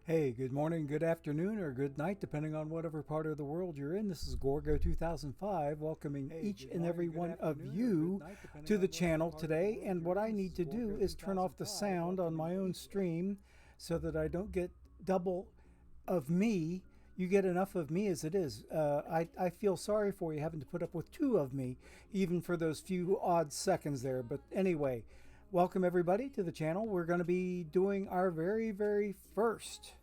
Hey, good morning, good afternoon, or good night, depending on whatever part of the world you're in. This is Gorgo 2005, welcoming each and every one of you to the channel today. And what I need to do is turn off the sound on my own stream so that I don't get double of me. You get enough of me as it is. I feel sorry for you having to put up with two of me, even for those few odd seconds there. But anyway, welcome everybody to the channel. We're going to be doing our very first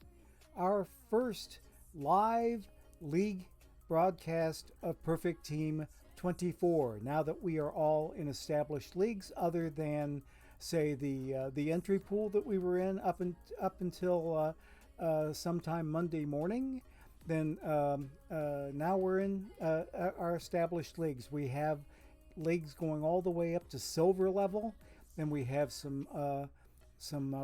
live league broadcast of Perfect Team 24. Now that we are all in established leagues, other than say the entry pool that we were in up until sometime Monday morning, then now we're in our established leagues. We have leagues going all the way up to silver level. Then we have some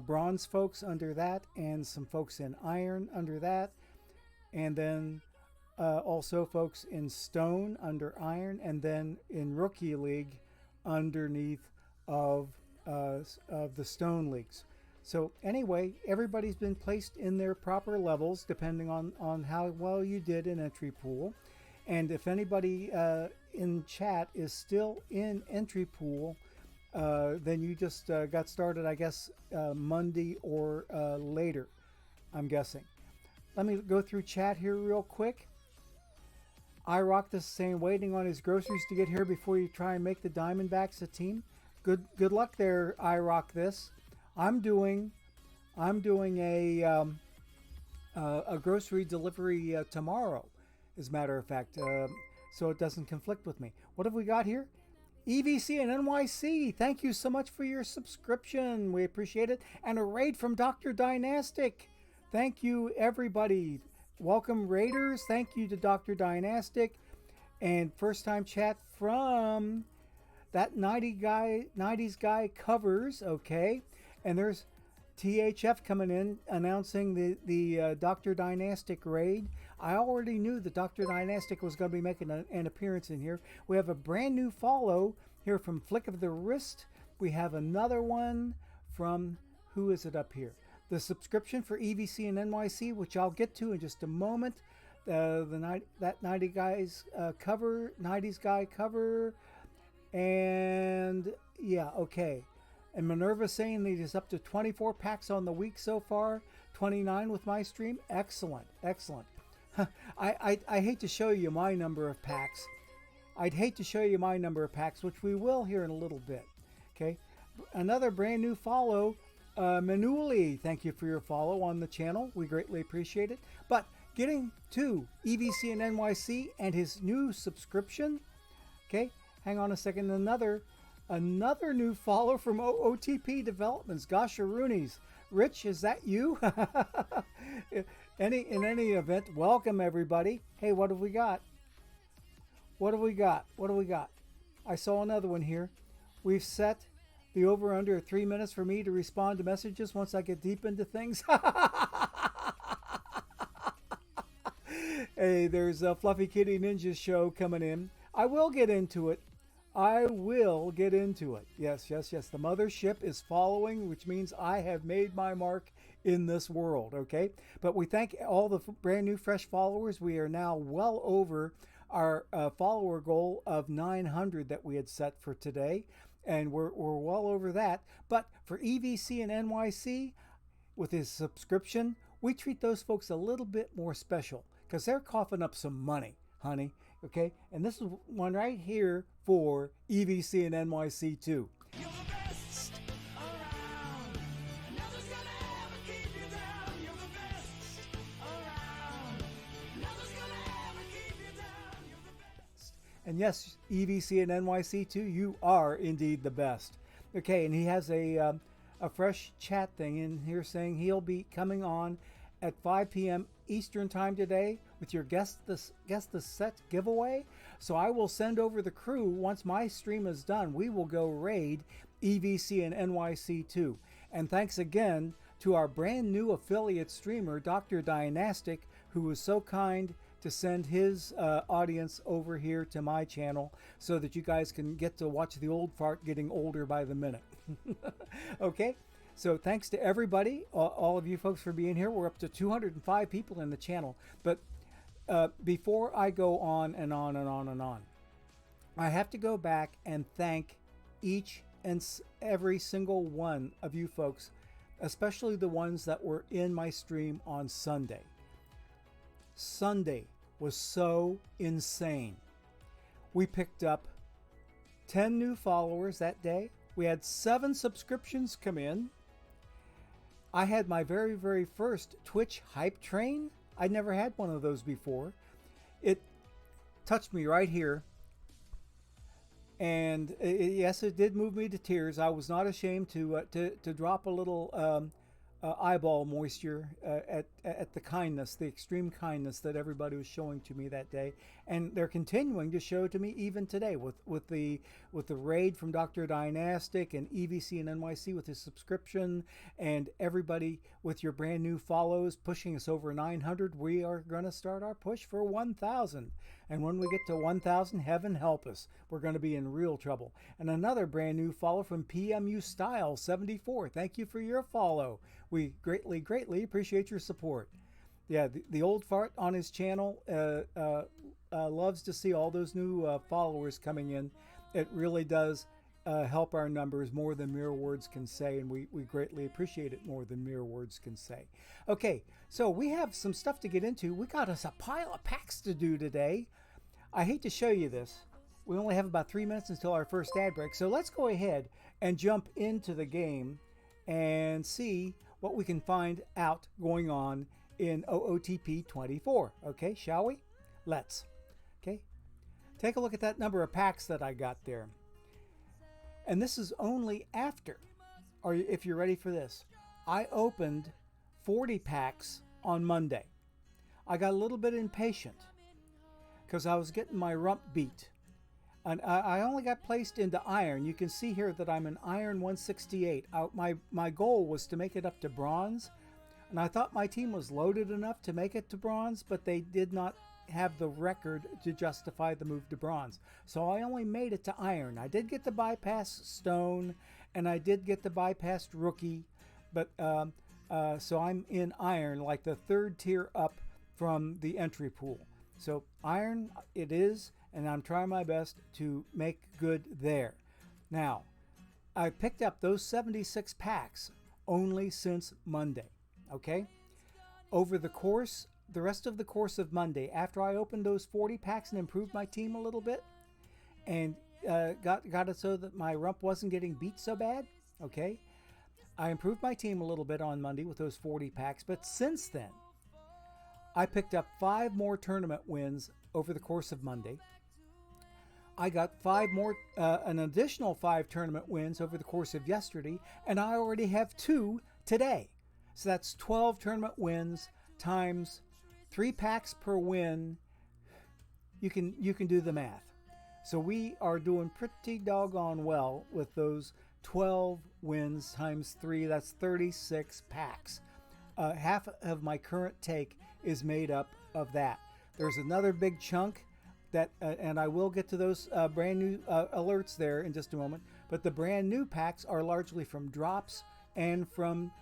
bronze folks under that, and some folks in iron under that, and then also folks in stone under iron, and then in rookie league underneath of the stone leagues. So anyway, everybody's been placed in their proper levels depending on how well you did in entry pool. And if anybody in chat is still in entry pool, then you just got started, I guess, Monday or later, I'm guessing. Let me go through chat here real quick. I Rock this saying, waiting on his groceries to get here before you try and make the Diamondbacks a team. Good luck there, I Rock this. I'm doing a grocery delivery tomorrow, as a matter of fact, so it doesn't conflict with me. What have we got here? EVC and NYC, thank you so much for your subscription. We appreciate it. And a raid from Dr. Dynastic. Thank you, everybody. Welcome, raiders. Thank you to Dr. Dynastic. And first time chat from that 90s guy covers. Okay. And there's THF coming in announcing the Dr. Dynastic raid. I already knew that Dr. Dynastic was going to be making an appearance in here. We have a brand new follow here from Flick of the Wrist. We have another one from, who is it up here? The subscription for EVC and NYC, which I'll get to in just a moment. That 90s guy cover. And yeah, okay. And Minerva saying that he's up to 24 packs on the week so far, 29 with my stream. Excellent. I hate to show you my number of packs. I'd hate to show you my number of packs, which we will here in a little bit. Okay, another brand new follow, Manuli. Thank you for your follow on the channel. We greatly appreciate it. But getting to EVC and NYC and his new subscription. Okay, hang on a second. Another new follow from OTP Developments. Gosharoonies. Rich, is that you? In any event, welcome everybody. Hey, what have we got? What do we got? I saw another one here. We've set the over-under at 3 minutes for me to respond to messages once I get deep into things. Hey, there's a Fluffy Kitty Ninja show coming in. I will get into it. Yes. The mothership is following, which means I have made my mark in this world, okay? But we thank all the brand new fresh followers. We are now well over our follower goal of 900 that we had set for today, and we're well over that. But for EVC and NYC, with his subscription, we treat those folks a little bit more special because they're coughing up some money, honey. Okay, and this is one right here for EVC and NYC too. You're the best around. Nothing's gonna ever keep you down. You're the best around. Nothing's gonna ever keep you down. You're the best. And yes, EVC and NYC too, you are indeed the best. Okay, and he has a fresh chat thing in here saying he'll be coming on at 5 p.m. Eastern time today with your guess the set giveaway. So I will send over the crew once my stream is done. We will go raid EVC and NYC too. And thanks again to our brand new affiliate streamer, Dr. Dynastic, who was so kind to send his audience over here to my channel so that you guys can get to watch the old fart getting older by the minute. Okay, So thanks to everybody, all of you folks for being here. We're up to 205 people in the channel. But before I go on and on and on and on, I have to go back and thank each and every single one of you folks, especially the ones that were in my stream on Sunday. Sunday was so insane. We picked up 10 new followers that day. We had 7 subscriptions come in. I had my very, very first Twitch hype train. I'd never had one of those before. It touched me right here. And yes, it did move me to tears. I was not ashamed to drop a little eyeball moisture at the kindness, the extreme kindness that everybody was showing to me that day, and they're continuing to show to me even today with the raid from Dr. Dynastic and EVC and NYC with his subscription, and everybody with your brand new follows pushing us over 900. We are going to start our push for 1,000. And when we get to 1,000, heaven help us, we're going to be in real trouble. And another brand new follow from PMU Style 74. Thank you for your follow. We greatly, greatly appreciate your support. Yeah, the old fart on his channel loves to see all those new followers coming in. It really does help our numbers more than mere words can say, and we greatly appreciate it more than mere words can say. Okay, so we have some stuff to get into. We got us a pile of packs to do today. I hate to show you this. We only have about 3 minutes until our first ad break, so let's go ahead and jump into the game and see what we can find out going on in OOTP 24. Okay, shall we? Let's. Okay, take a look at that number of packs that I got there. And this is only after, or if you're ready for this, I opened 40 packs on Monday. I got a little bit impatient because I was getting my rump beat. And I only got placed into iron. You can see here that I'm an iron 168. My goal was to make it up to bronze. And I thought my team was loaded enough to make it to bronze, but they did not have the record to justify the move to bronze. So I only made it to iron. I did get the bypass stone, and I did get the bypassed rookie. But so I'm in iron, like the 3rd tier up from the entry pool. So iron it is, and I'm trying my best to make good there. Now, I picked up those 76 packs only since Monday, okay? Over the rest of the course of Monday, after I opened those 40 packs and improved my team a little bit, and got it so that my rump wasn't getting beat so bad, okay? I improved my team a little bit on Monday with those 40 packs, but since then, I picked up 5 more tournament wins over the course of Monday. I got 5 more, an additional 5 tournament wins over the course of yesterday, and I already have 2 today. So that's 12 tournament wins times 3 packs per win. You can do the math. So we are doing pretty doggone well with those 12 wins times 3. That's 36 packs. Half of my current take is made up of that. There's another big chunk that, and I will get to those brand new alerts there in just a moment, but the brand new packs are largely from drops and from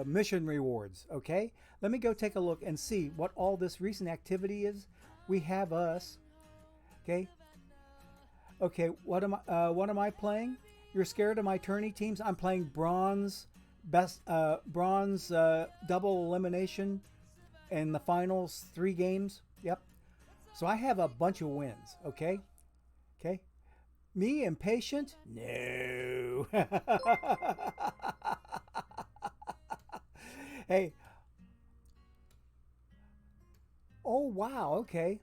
mission rewards. Okay, let me go take a look and see what all this recent activity is. We have us. Okay, what am I playing? You're scared of my tourney teams? I'm playing bronze, bronze double elimination in the finals 3 games. Yep. So I have a bunch of wins. Okay. Me impatient? No. Hey. Oh wow. Okay.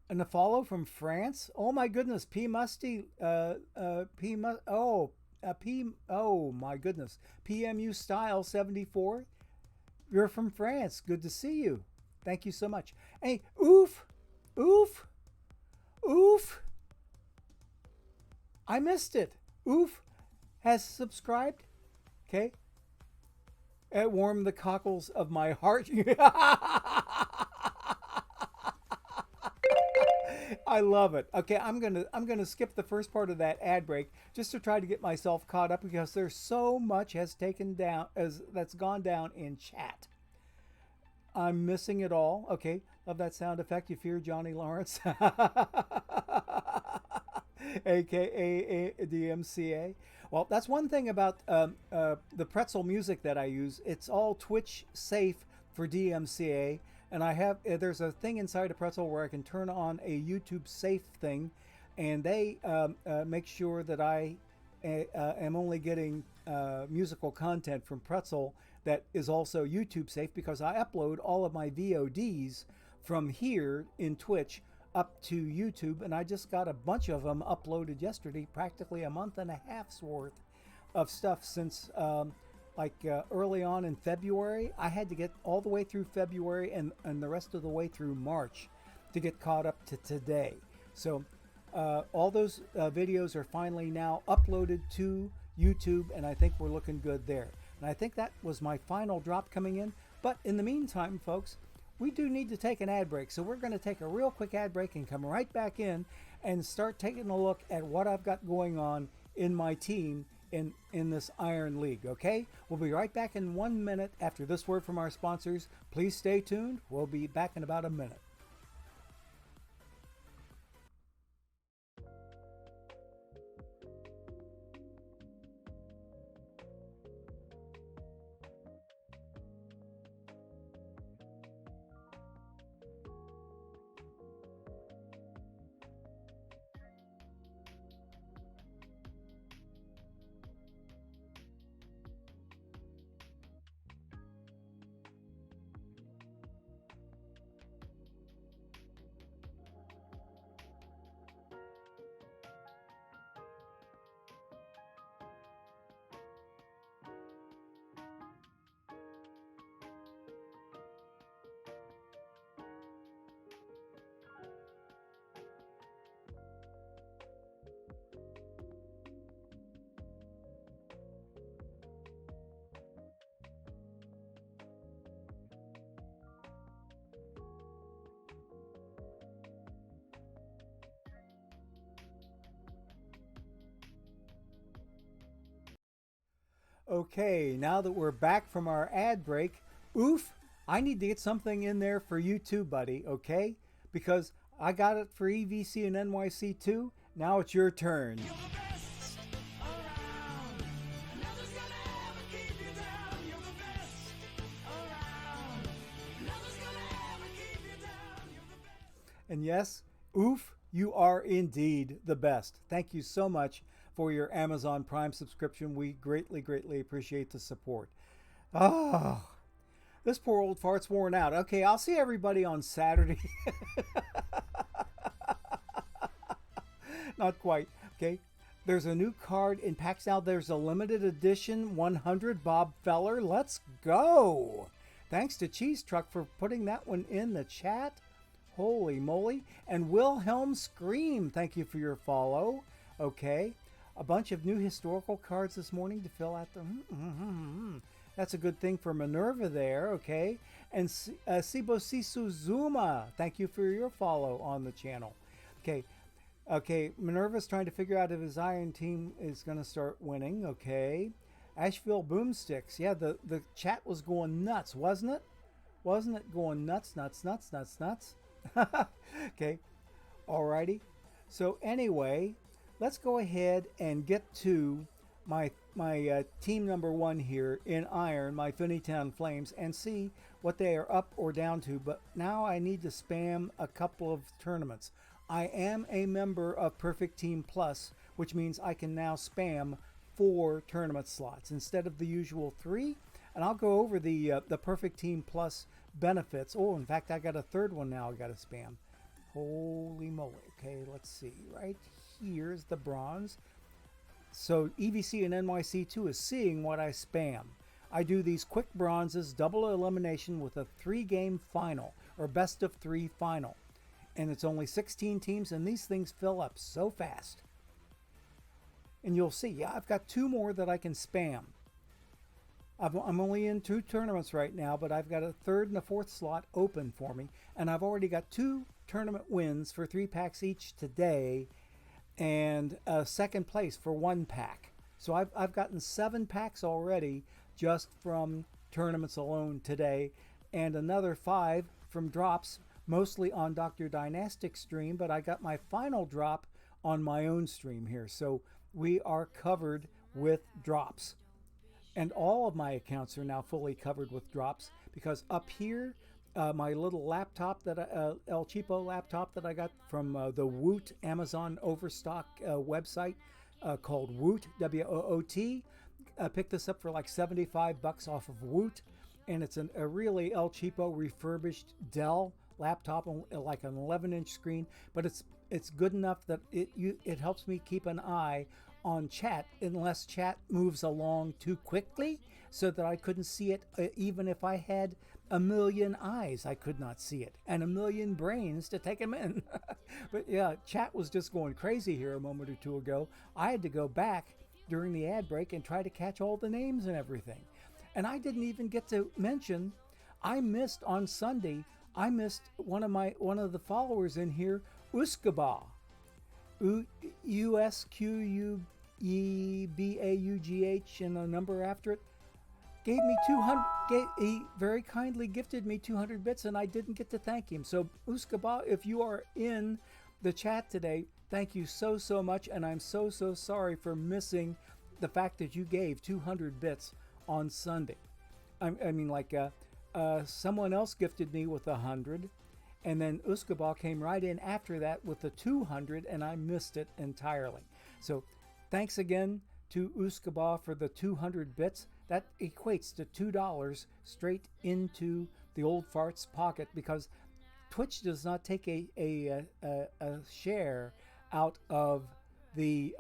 And a follow from France. Oh my goodness. Oh my goodness. PMU Style 74. You're from France. Good to see you. Thank you so much. Hey, oof. I missed it. Oof has subscribed. Okay. It warmed the cockles of my heart. I love it. Okay, I'm gonna skip the first part of that ad break just to try to get myself caught up because there's so much has taken down as that's gone down in chat. I'm missing it all. Okay, love that sound effect. You fear Johnny Lawrence, aka DMCA. Well, that's one thing about the pretzel music that I use. It's all Twitch safe for DMCA, and I have there's a thing inside a pretzel where I can turn on a YouTube safe thing, and they make sure that I am only getting musical content from pretzel that is also YouTube safe because I upload all of my VODs from here in Twitch up to YouTube, and I just got a bunch of them uploaded yesterday, practically a month and a half's worth of stuff since early on in February. I had to get all the way through February and the rest of the way through March to get caught up to today. So all those videos are finally now uploaded to YouTube, and I think we're looking good there. And I think that was my final drop coming in. But in the meantime, folks, we do need to take an ad break. So we're going to take a real quick ad break and come right back in and start taking a look at what I've got going on in my team in this Iron League, okay? We'll be right back in 1 minute after this word from our sponsors. Please stay tuned. We'll be back in about a minute. Okay, now that we're back from our ad break, oof, I need to get something in there for you too, buddy, okay? Because I got it for EVC and NYC too. Now it's your turn. And yes, oof, you are indeed the best. Thank you so much for your Amazon Prime subscription. We greatly, greatly appreciate the support. Oh, this poor old fart's worn out. Okay, I'll see everybody on Saturday. Not quite. Okay, there's a new card in packs now. There's a limited edition 100 Bob Feller. Let's go. Thanks to Cheese Truck for putting that one in the chat. Holy moly. And Wilhelm Scream, thank you for your follow. Okay. A bunch of new historical cards this morning to fill out the... That's a good thing for Minerva there, okay? And Sibosisu Zuma, thank you for your follow on the channel. Okay, Minerva's trying to figure out if his Iron team is going to start winning, okay? Asheville Boomsticks, yeah, the chat was going nuts, wasn't it? Wasn't it going nuts, nuts, nuts, nuts, nuts? Okay, alrighty. So anyway... let's go ahead and get to my team number one here in Iron, my Finneytown Flames, and see what they are up or down to. But now I need to spam a couple of tournaments. I am a member of Perfect Team Plus, which means I can now spam 4 tournament slots instead of the usual 3. And I'll go over the Perfect Team Plus benefits. Oh, in fact, I got a third one now I got to spam. Holy moly. Okay, let's see. Right here's the bronze. So EVC and NYC2 is seeing what I spam. I do these quick bronzes, double elimination with a 3-game final or best of 3 final. And it's only 16 teams, and these things fill up so fast. And you'll see, yeah, I've got 2 more that I can spam. I'm only in 2 tournaments right now, but I've got a 3rd and a 4th slot open for me, and I've already got 2 tournament wins for 3 packs each today, and second place for 1 pack. So I've gotten 7 packs already just from tournaments alone today, and another 5 from drops, mostly on Dr. Dynastic's stream, but I got my final drop on my own stream here. So we are covered with drops. And all of my accounts are now fully covered with drops, because up here, my little laptop that El Cheapo laptop that I got from the Woot Amazon Overstock website called Woot, W-O-O-T. Picked this up for like 75 bucks off of Woot, and it's a really El Cheapo refurbished Dell laptop, like an 11-inch screen, but it's good enough that it helps me keep an eye on chat unless chat moves along too quickly, so that I couldn't see it. Even if I had a million eyes, I could not see it, and a million brains to take them in. But yeah, chat was just going crazy here a moment or two ago. I had to go back during the ad break and try to catch all the names and everything. And I didn't even get to mention, I missed on Sunday, I missed one of the followers in here, Uskaba. USQUEBAUGH and a number after it, gave me 200. He very kindly gifted me 200 bits, and I didn't get to thank him. So Uskaba, if you are in the chat today, thank you so much, and I'm so sorry for missing the fact that you gave 200 bits on Sunday. I mean, like someone else gifted me with 100. And then Uskaba came right in after that with the 200, and I missed it entirely. So thanks again to Uskaba for the 200 bits. That equates to $2 straight into the old fart's pocket, because Twitch does not take a share out of the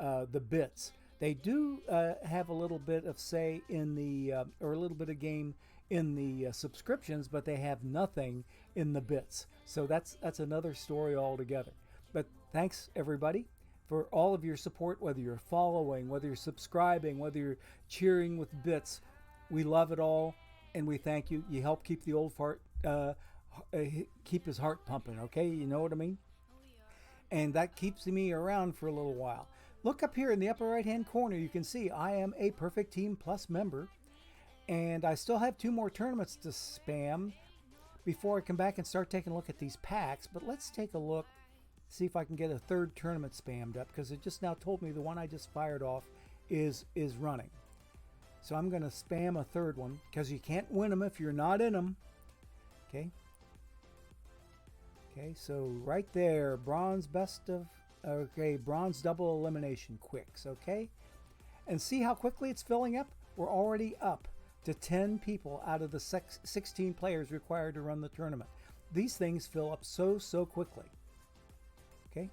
bits. They do have a little bit of say in the, or a little bit of game in the subscriptions, but they have nothing in the bits. So that's another story altogether. But thanks everybody for all of your support, whether you're following, whether you're subscribing, whether you're cheering with bits. We love it all, and we thank you. You help keep the old fart, keep his heart pumping, okay? You know what I mean? And that keeps me around for a little while. Look up here in the upper right-hand corner. You can see I am a Perfect Team Plus member, and I still have 2 more tournaments to spam before I come back and start taking a look at these packs. But let's take a look, see if I can get a 3rd tournament spammed up, because it just now told me the one I just fired off is running. So I'm going to spam a 3rd one, because you can't win them if you're not in them. Okay. Okay, so right there, bronze best of, okay, bronze double elimination quicks, okay? And see how quickly it's filling up? We're already up to 10 people out of the 16 players required to run the tournament. These things fill up so quickly. Okay,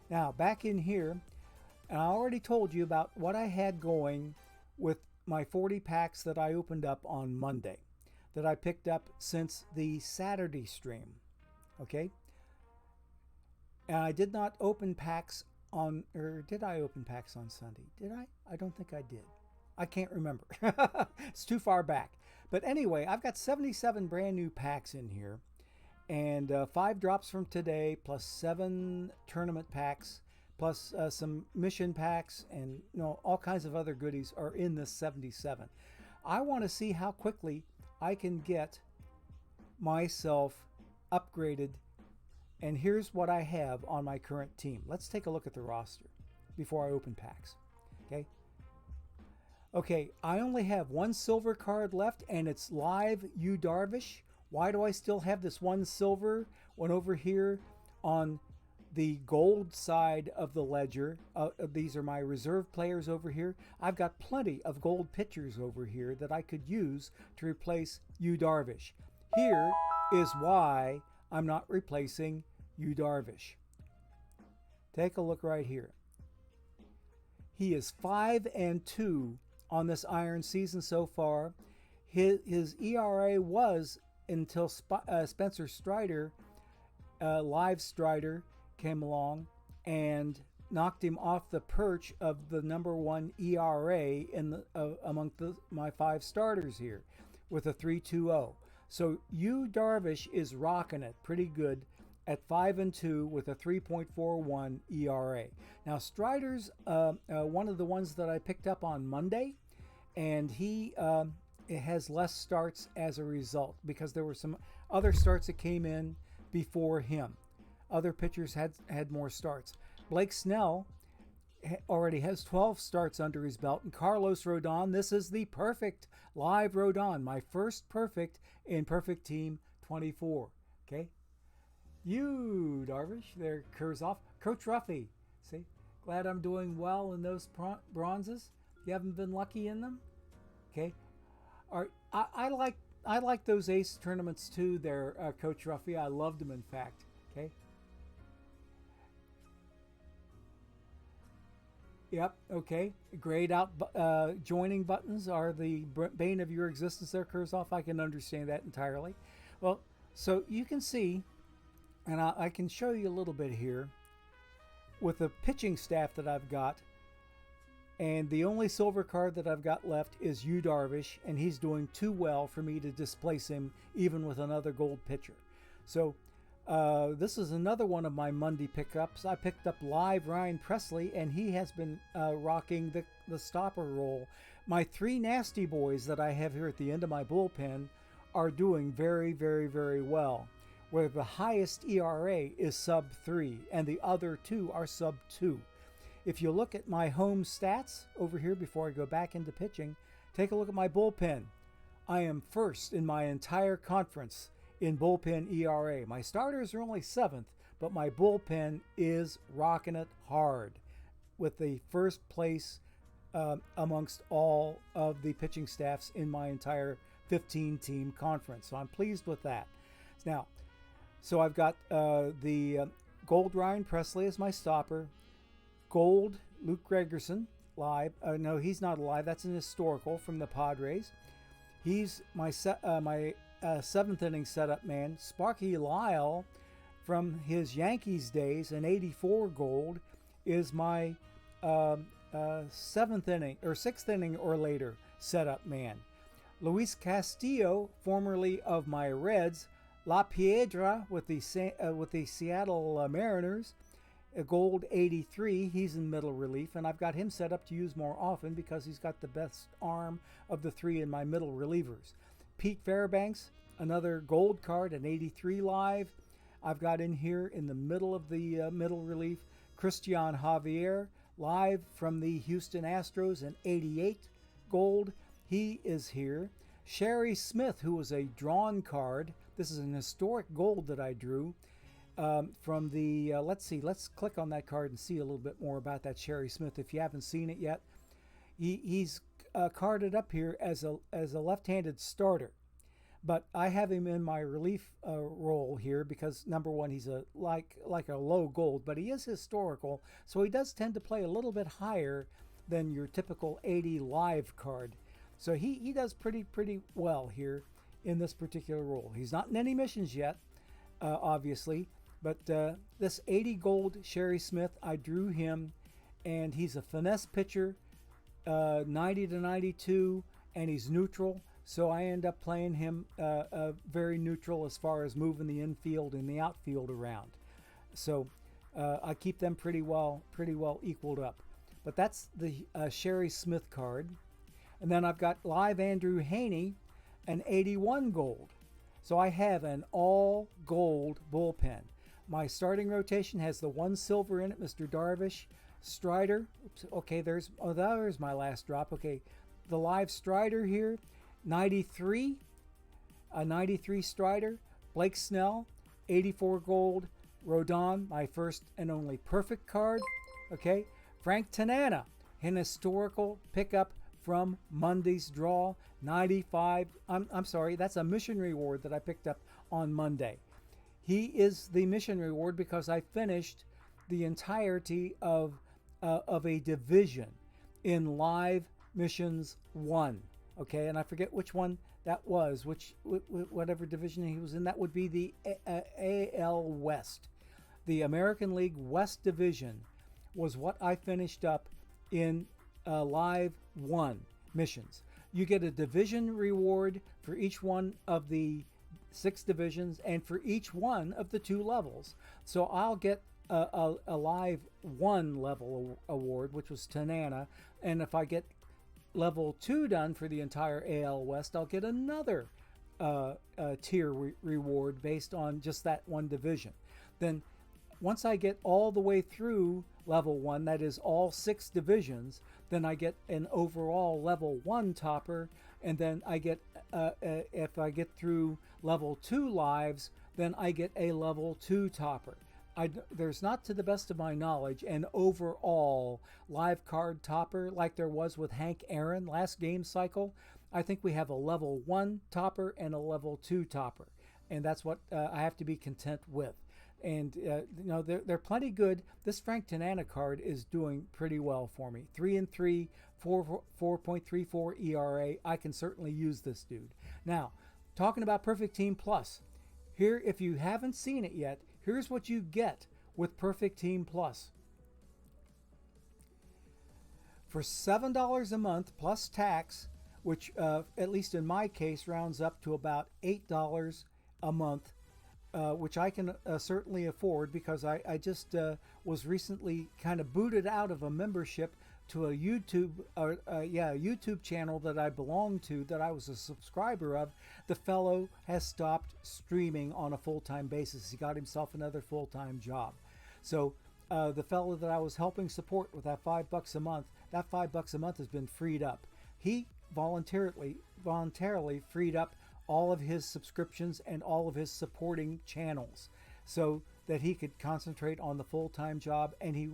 now back in here, and I already told you about what I had going with my 40 packs that I opened up on Monday, that I picked up since the Saturday stream. Okay, and I did not open packs on, or did I open packs on Sunday? Did I? I don't think I did. I can't remember. It's too far back. But anyway, I've got 77 brand new packs in here, and 5 drops from today, plus 7 tournament packs, plus some mission packs, and all kinds of other goodies are in this 77. I want to see how quickly I can get myself upgraded, and here's what I have on my current team. Let's take a look at the roster before I open packs. Okay, I only have 1 silver card left, and it's live Yu Darvish. Why do I still have this 1 silver one over here on the gold side of the ledger? These are my reserve players over here. I've got plenty of gold pitchers over here that I could use to replace Yu Darvish. Here is why I'm not replacing Yu Darvish. Take a look right here. He is 5-2 on this iron season so far. His ERA was, until Spencer Strider, live Strider, came along and knocked him off the perch of the #1 ERA in among my 5 starters here with a 3.20. So Yu Darvish is rocking it pretty good at 5-2 with a 3.41 ERA. Now Strider's one of the ones that I picked up on Monday, and he it has less starts as a result because there were some other starts that came in before him. Other pitchers had more starts. Blake Snell already has 12 starts under his belt, and Carlos Rodon, this is the perfect live Rodon, my first perfect in Perfect Team 24. Okay, you Darvish, there Kurzhoff, Coach Ruffy. See, glad I'm doing well in those bronzes. You haven't been lucky in them. Okay, all right. I like those ace tournaments too. There, Coach Ruffy. I loved them, in fact. Okay. Yep. Okay. Grayed out joining buttons are the bane of your existence. There, Kurzhoff. I can understand that entirely. Well, so you can see, and I can show you a little bit here with the pitching staff that I've got. And the only silver card that I've got left is Yu Darvish, and he's doing too well for me to displace him even with another gold pitcher. So this is another one of my Monday pickups. I picked up live Ryan Presley, and he has been rocking the stopper role. My three nasty boys that I have here at the end of my bullpen are doing very, very, very well, where the highest ERA is sub 3, and the other two are sub 2. If you look at my home stats over here before I go back into pitching, take a look at my bullpen. I am first in my entire conference in bullpen ERA. My starters are only 7th, but my bullpen is rocking it hard with the first place amongst all of the pitching staffs in my entire 15-team conference. So I'm pleased with that. Now, so I've got the gold Ryan Presley as my stopper. Gold Luke Gregerson live. No, he's not alive. That's an historical from the Padres. He's my seventh inning setup man. Sparky Lyle from his Yankees days, an 84 gold, is my seventh inning or sixth inning or later setup man. Luis Castillo, formerly of my Reds, La Piedra with the Seattle Mariners. A gold 83, he's in middle relief, and I've got him set up to use more often because he's got the best arm of the three in my middle relievers. Pete Fairbanks, another gold card, an 83 live. I've got in here in the middle of the middle relief, Christian Javier, live from the Houston Astros, an 88 gold. He is here. Sherry Smith, who was a drawn card. This is an historic gold that I drew. From the, let's click on that card and see a little bit more about that Sherry Smith if you haven't seen it yet. He's carded up here as a left-handed starter, but I have him in my relief role here because number one, he's like a low gold, but he is historical, so he does tend to play a little bit higher than your typical 80 live card. So he does pretty well here in this particular role. He's not in any missions yet, obviously. But this 80 gold Sherry Smith, I drew him, and he's a finesse pitcher, 90 to 92, and he's neutral. So I end up playing him very neutral as far as moving the infield and the outfield around. So I keep them pretty well equaled up. But that's the Sherry Smith card. And then I've got live Andrew Haney, an 81 gold. So I have an all gold bullpen. My starting rotation has the one silver in it, Mr. Darvish. Strider, oops, okay, there's my last drop. Okay, the live Strider here, 93, a 93 Strider. Blake Snell, 84 gold. Rodon, my first and only perfect card. Okay, Frank Tanana, an historical pickup from Monday's draw, 95. I'm sorry, that's a mission reward that I picked up on Monday. He is the mission reward because I finished the entirety of a division in Live Missions 1. Okay, and I forget which one that was, whatever division he was in. That would be the AL West. The American League West Division was what I finished up in Live 1 missions. You get a division reward for each one of the 6 divisions, and for each one of the 2 levels. So I'll get a live 1 level award, which was Tanana, and if I get level 2 done for the entire AL West, I'll get another tier reward based on just that 1 division. Then once I get all the way through level 1, that is all 6 divisions, then I get an overall level 1 topper, and then I get, if I get through level 2 lives, then I get a level 2 topper. There's not, to the best of my knowledge, an overall live card topper like there was with Hank Aaron last game cycle. I think we have a level 1 topper and a level 2 topper, and that's what I have to be content with. And they're plenty good. This Frank Tanana card is doing pretty well for me. 3-3, 4.34 ERA. I can certainly use this dude. Now, talking about Perfect Team Plus, here, if you haven't seen it yet, here's what you get with Perfect Team Plus. For $7 a month plus tax, which at least in my case rounds up to about $8 a month, which I can certainly afford, because I just was recently kind of booted out of a membership to a YouTube channel that I belonged to, that I was a subscriber of. The fellow has stopped streaming on a full-time basis. He got himself another full-time job. So the fellow that I was helping support with that $5 a month, that $5 a month has been freed up. He voluntarily freed up all of his subscriptions and all of his supporting channels so that he could concentrate on the full-time job, and he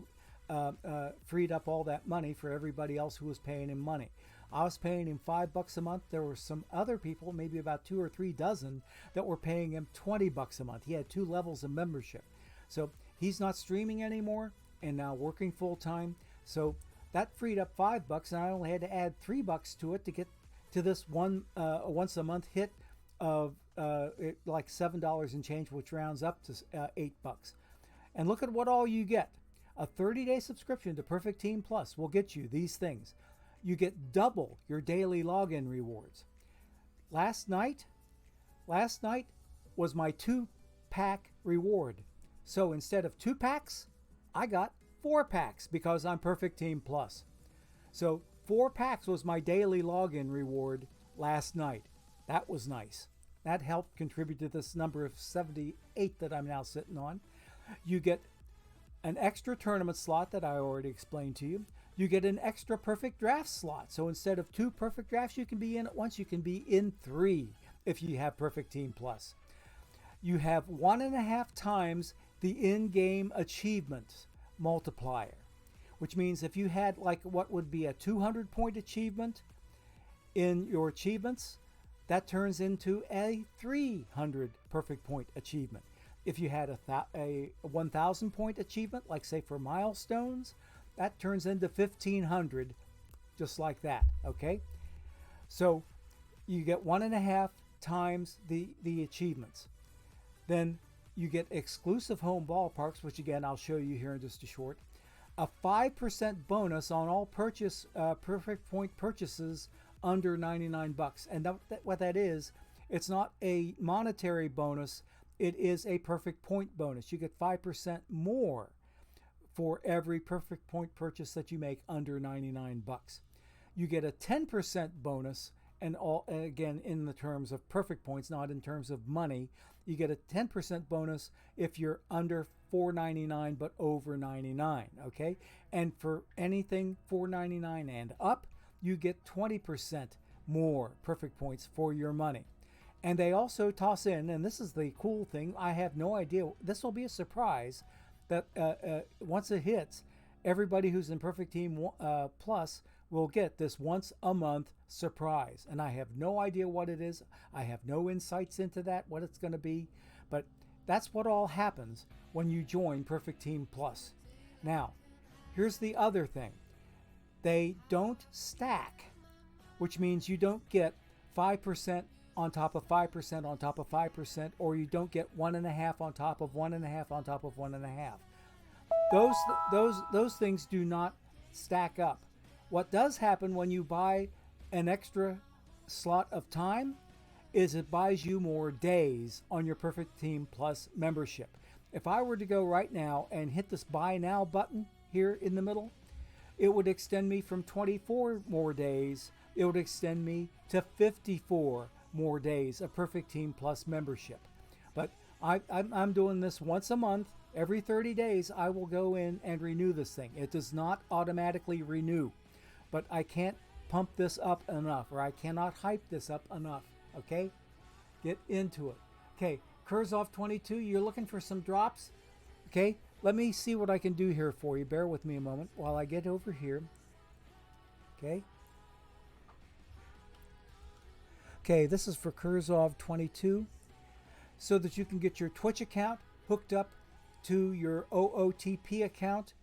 freed up all that money for everybody else who was paying him money. I was paying him $5 a month. There were some other people, maybe about 2 or 3 dozen, that were paying him $20 a month. He had 2 levels of membership. So he's not streaming anymore and now working full-time. So that freed up $5, and I only had to add $3 to it to get to this one once a month hit of like $7 and change, which rounds up to $8. And look at what all you get. A 30-day subscription to Perfect Team Plus will get you these things. You get double your daily login rewards. Last night was my 2-pack reward. So instead of 2 packs, I got 4 packs because I'm Perfect Team Plus. So 4 packs was my daily login reward last night. That was nice. That helped contribute to this number of 78 that I'm now sitting on. You get an extra tournament slot that I already explained to you. You get an extra perfect draft slot. So instead of 2 perfect drafts you can be in at once, you can be in 3 if you have Perfect Team Plus. You have 1.5 times the in-game achievement multiplier, which means if you had like what would be a 200-point achievement in your achievements, that turns into a 300 perfect point achievement. If you had a 1,000-point achievement, like say for milestones, that turns into 1,500, just like that, okay? So you get 1.5 times the achievements. Then you get exclusive home ballparks, which again, I'll show you here in just a short. A 5% bonus on all perfect point purchases under $99. And what that is, it's not a monetary bonus, it is a perfect point bonus. You get 5% more for every perfect point purchase that you make under $99. You get a 10% bonus, and again in the terms of perfect points, not in terms of money. You get a 10% bonus if you're under $4.99 but over $99, okay? And for anything $4.99 and up, you get 20% more perfect points for your money. And they also toss in, and this is the cool thing, I have no idea, this will be a surprise, that once it hits, everybody who's in Perfect Team Plus will get this once a month surprise. And I have no idea what it is. I have no insights into that, what it's going to be. But that's what all happens when you join Perfect Team Plus. Now, here's the other thing. They don't stack, which means you don't get 5% on top of 5% on top of 5%, or you don't get 1.5 on top of 1.5 on top of 1.5. Those things do not stack up. What does happen when you buy an extra slot of time is it buys you more days on your Perfect Team Plus membership. If I were to go right now and hit this buy now button here in the middle, it would extend me from 24 more days. It would extend me to 54 more days of Perfect Team Plus membership. But I'm doing this once a month. Every 30 days, I will go in and renew this thing. It does not automatically renew, but I can't pump this up enough, or I cannot hype this up enough. Okay? Get into it. Okay, Kurzov 22, you're looking for some drops? Okay, let me see what I can do here for you. Bear with me a moment while I get over here. Okay. Okay, this is for Kurzov 22, so that you can get your Twitch account hooked up to your OOTP account.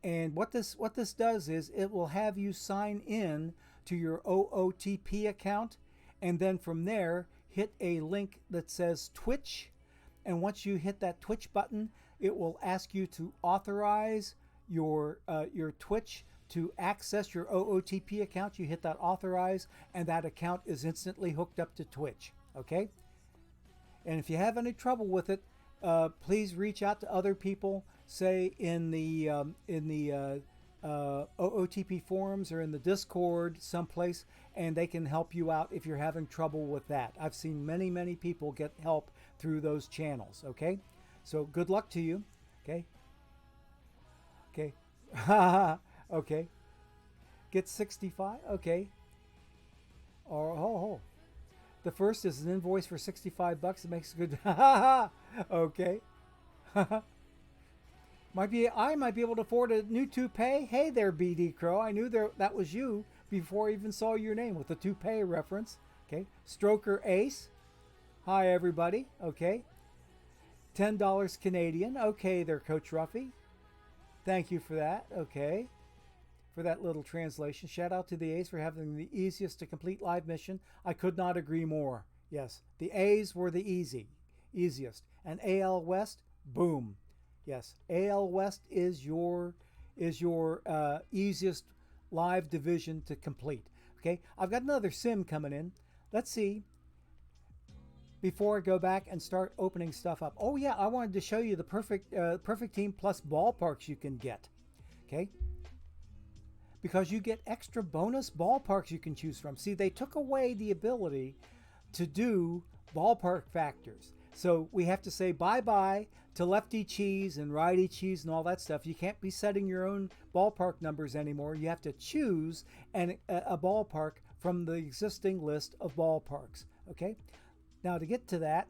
And what this does is it will have you sign in to your OOTP account, and then from there hit a link that says Twitch. And once you hit that Twitch button, it will ask you to authorize your Twitch to access your OOTP account. You hit that authorize, and that account is instantly hooked up to Twitch. Okay? And if you have any trouble with it, please reach out to other people, say in the OOTP forums or in the Discord someplace, and they can help you out if you're having trouble with that. I've seen many people get help through those channels. Okay, so good luck to you. Okay. Okay. Get 65. Okay. Oh. The first is an invoice for 65 bucks. It makes good. Okay. I might be able to afford a new toupee. Hey there, BD Crow. I knew that was you before I even saw your name with the toupee reference. Okay. Stroker Ace. Hi, everybody. Okay. $10 Canadian. Okay there, Coach Ruffy. Thank you for that. Okay. For that little translation. Shout out to the A's for having the easiest to complete live mission. I could not agree more. Yes. The A's were the easiest. And AL West, boom. Yes, AL West is your easiest live division to complete. Okay, I've got another sim coming in. Let's see. Before I go back and start opening stuff up. Oh yeah, I wanted to show you the Perfect Team Plus ballparks you can get. Okay, because you get extra bonus ballparks you can choose from. See, they took away the ability to do ballpark factors. So we have to say bye-bye to lefty cheese and righty cheese and all that stuff. You can't be setting your own ballpark numbers anymore. You have to choose a ballpark from the existing list of ballparks. Okay? Now to get to that,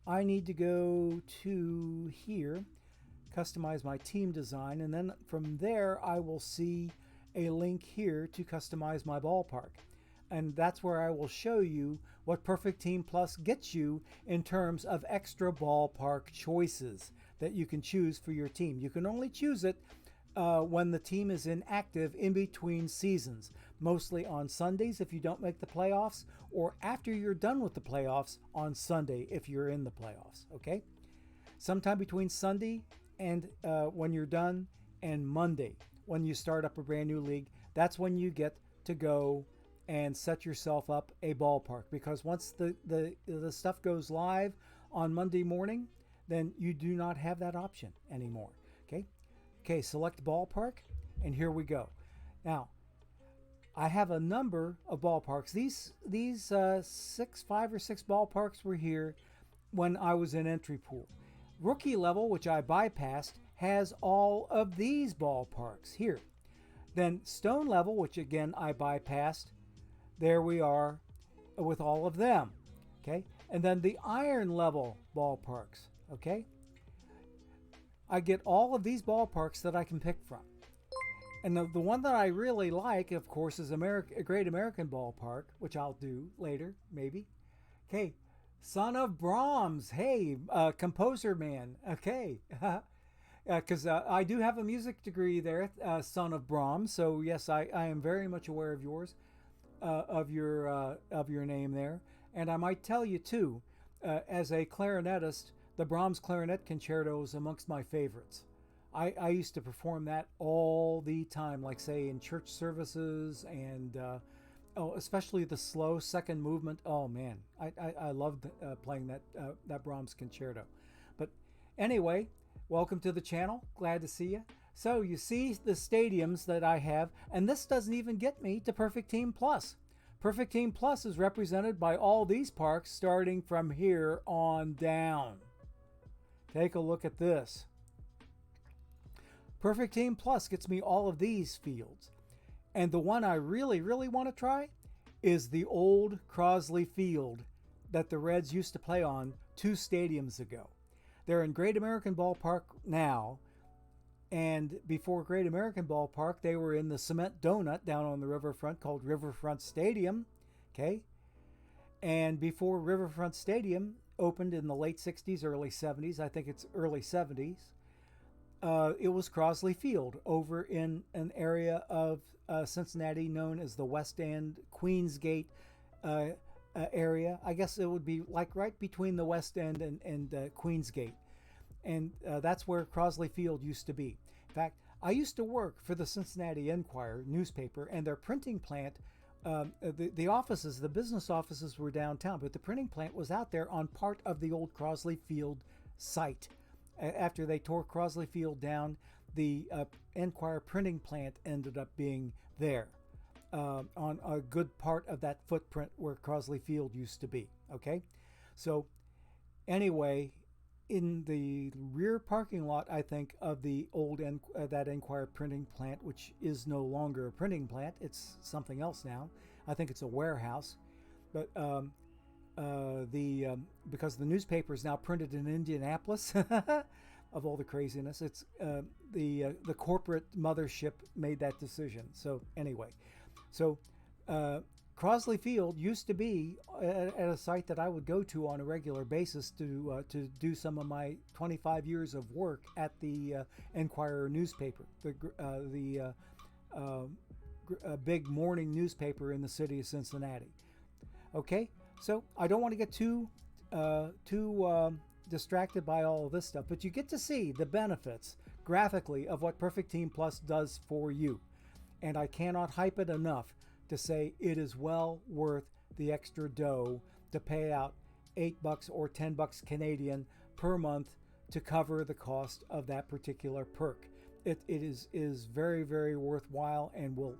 I need to go to here, customize my team design, and then from there I will see a link here to customize my ballpark. And that's where I will show you what Perfect Team Plus gets you in terms of extra ballpark choices that you can choose for your team. You can only choose it when the team is inactive in between seasons, mostly on Sundays if you don't make the playoffs, or after you're done with the playoffs on Sunday if you're in the playoffs. Okay? Sometime between Sunday and when you're done and Monday when you start up a brand new league, that's when you get to go and set yourself up a ballpark, because once the stuff goes live on Monday morning, then you do not have that option anymore. Okay, select ballpark, and here we go. Now I have a number of ballparks. These 5 or 6 ballparks were here when I was in entry pool. Rookie level, which I bypassed, has all of these ballparks here. Then stone level, which again I bypassed, there we are with all of them. Okay, and then the iron level ballparks. Okay, I get all of these ballparks that I can pick from. And the one that I really like, of course, is a Great American Ballpark, which I'll do later, maybe. Okay, Son of Brahms. Hey, composer man. Okay, because I do have a music degree there, Son of Brahms. So yes, I am very much aware of yours, of your name there. And I might tell you too, as a clarinetist, the Brahms Clarinet Concerto is amongst my favorites. I used to perform that all the time, like say in church services and Oh, especially the slow second movement. Oh man, I loved playing that Brahms concerto. But anyway, welcome to the channel. Glad to see you. So you see the stadiums that I have, and this doesn't even get me to Perfect Team Plus. Perfect Team Plus is represented by all these parks starting from here on down. Take a look at this. Perfect Team Plus gets me all of these fields. And the one I really, really want to try is the old Crosley Field that the Reds used to play on 2 stadiums ago. They're in Great American Ballpark now, and before Great American Ballpark, they were in the cement donut down on the riverfront called Riverfront Stadium, okay? And before Riverfront Stadium opened in the late 60s, early 70s, I think it's early 70s, it was Crosley Field over in an area of Cincinnati known as the West End, Queensgate area. I guess it would be like right between the West End and Queensgate. And that's where Crosley Field used to be. In fact, I used to work for the Cincinnati Enquirer newspaper, and their printing plant, the offices, the business offices were downtown, but the printing plant was out there on part of the old Crosley Field site. After they tore Crosley Field down, the Enquirer printing plant ended up being there on a good part of that footprint where Crosley Field used to be. Okay, so anyway, in the rear parking lot, I think, of the old that Enquirer printing plant, which is no longer a printing plant, it's something else now. I think it's a warehouse, but because the newspaper is now printed in Indianapolis, of all the craziness, it's the corporate mothership made that decision. So anyway, so Crosley Field used to be at a site that I would go to on a regular basis to do some of my 25 years of work at the Enquirer newspaper, the big morning newspaper in the city of Cincinnati. Okay, so I don't want to get too distracted by all of this stuff, but you get to see the benefits graphically of what Perfect Team Plus does for you. And I cannot hype it enough to say it is well worth the extra dough to pay out $8 or $10 Canadian per month to cover the cost of that particular perk. It is very, very worthwhile and will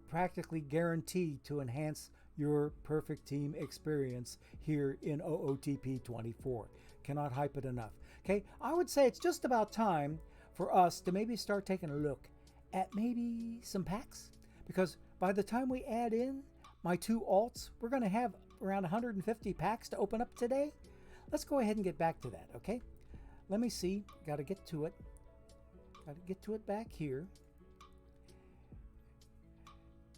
practically guarantee to enhance your Perfect Team experience here in OOTP 24. Cannot hype it enough. Okay, I would say it's just about time for us to maybe start taking a look at maybe some packs, because by the time we add in my 2 alts, we're going to have around 150 packs to open up today. Let's go ahead and get back to that, okay? Let me see. Got to get to it. Got to get to it back here.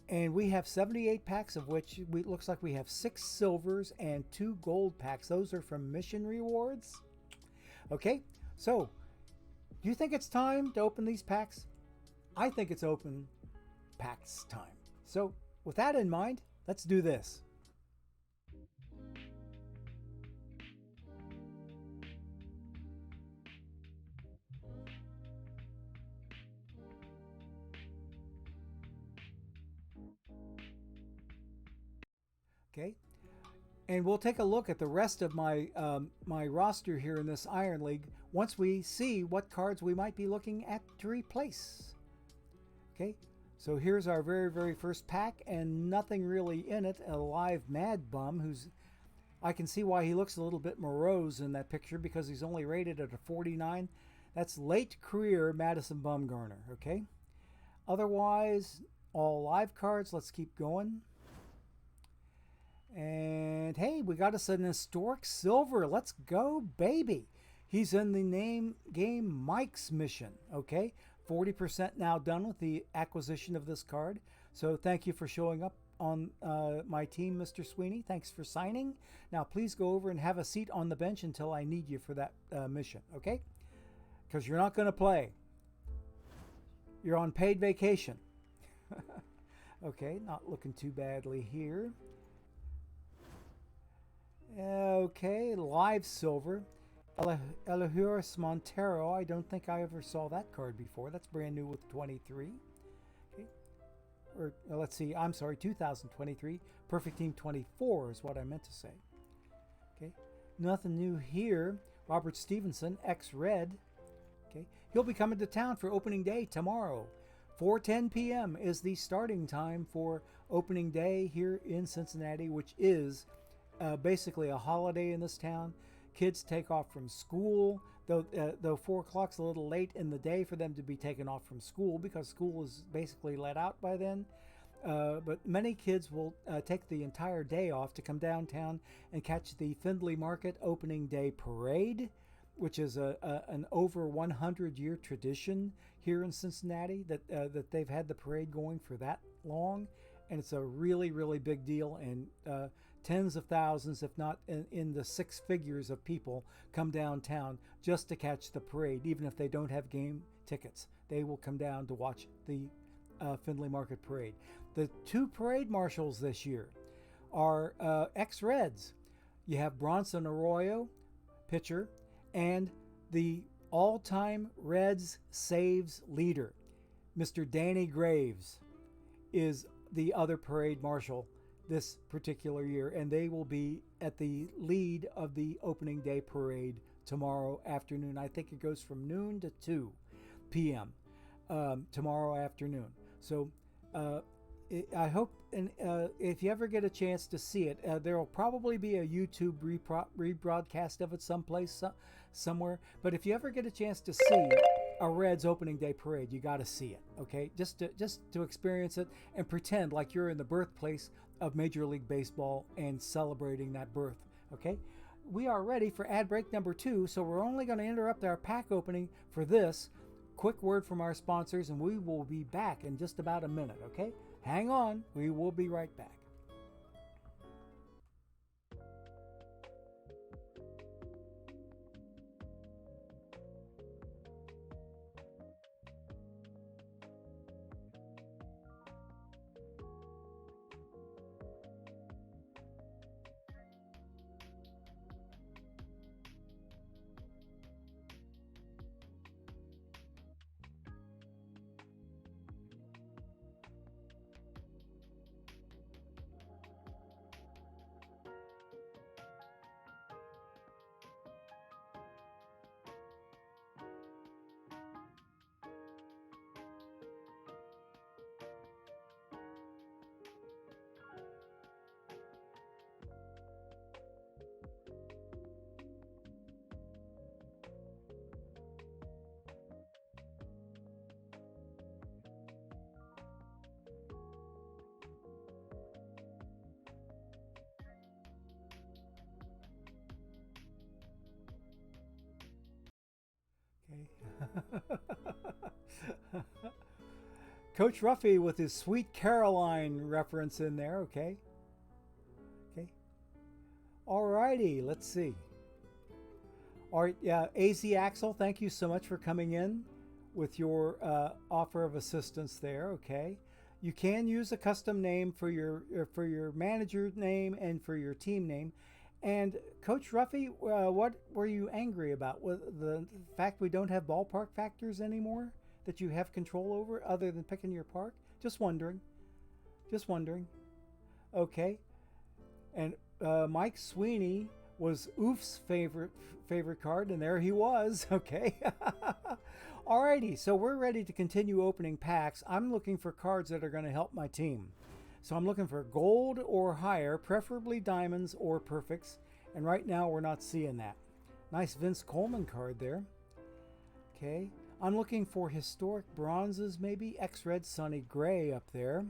And we have 78 packs, of which it looks like we have 6 silvers and 2 gold packs. Those are from mission rewards. Okay, so do you think it's time to open these packs? I think it's open packs time. So with that in mind, let's do this. Okay, and we'll take a look at the rest of my my roster here in this Iron League once we see what cards we might be looking at to replace. Okay, so here's our very, very first pack, and nothing really in it. A live Mad Bum, who's, I can see why he looks a little bit morose in that picture, because he's only rated at a 49. That's late career Madison Bumgarner. Okay, otherwise all live cards. Let's keep going. And hey, we got us an historic silver. Let's go, baby. He's in the name game Mike's mission. Okay, 40% now done with the acquisition of this card. So thank you for showing up on my team, Mr. Sweeney. Thanks for signing. Now please go over and have a seat on the bench until I need you for that mission. Okay, because you're not going to play. You're on paid vacation. Okay, not looking too badly here. Okay, live silver. Elihuris Montero. I don't think I ever saw that card before. That's brand new with 23. Okay. or let's see, I'm sorry, 2023. Perfect Team 24 is what I meant to say. Okay, nothing new here. Robert Stevenson, ex-Red. Okay, he'll be coming to town for opening day tomorrow. 4:10 p.m. is the starting time for opening day here in Cincinnati, which is basically a holiday in this town. Kids take off from school, though 4 o'clock's a little late in the day for them to be taken off from school because school is basically let out by then. But many kids will take the entire day off to come downtown and catch the Findlay Market opening day parade, which is an over 100-year tradition here in Cincinnati that they've had the parade going for that long. And it's a really, really big deal. And tens of thousands, if not in the six figures of people, come downtown just to catch the parade, even if they don't have game tickets. They will come down to watch the Findlay Market Parade. The two parade marshals this year are ex-Reds. You have Bronson Arroyo, pitcher, and the all-time Reds saves leader, Mr. Danny Graves, is the other parade marshal this particular year, and they will be at the lead of the opening day parade tomorrow afternoon. I think it goes from noon to 2 p.m. Tomorrow afternoon. So I hope, and if you ever get a chance to see it, there will probably be a YouTube rebroadcast of it someplace, somewhere. But if you ever get a chance to see a Reds opening day parade, you got to see it, okay? Just to experience it and pretend like you're in the birthplace of Major League Baseball and celebrating that birth, okay? We are ready for ad break number 2, so we're only going to interrupt our pack opening for this. Quick word from our sponsors, and we will be back in just about a minute, okay? Hang on, we will be right back. Coach Ruffy with his Sweet Caroline reference in there, okay? Okay. Alrighty, let's see. All right, yeah, AZ Axel, thank you so much for coming in with your offer of assistance there, okay? You can use a custom name for your manager name and for your team name. And Coach Ruffy, what were you angry about? With the fact we don't have ballpark factors anymore that you have control over other than picking your park? Just wondering. Just wondering. Okay. And Mike Sweeney was Oof's favorite card, and there he was. Okay. Alrighty, so we're ready to continue opening packs. I'm looking for cards that are going to help my team. So I'm looking for gold or higher, preferably diamonds or perfects. And right now we're not seeing that. Nice Vince Coleman card there. Okay. I'm looking for historic bronzes, maybe ex-Red Sonny Gray up there.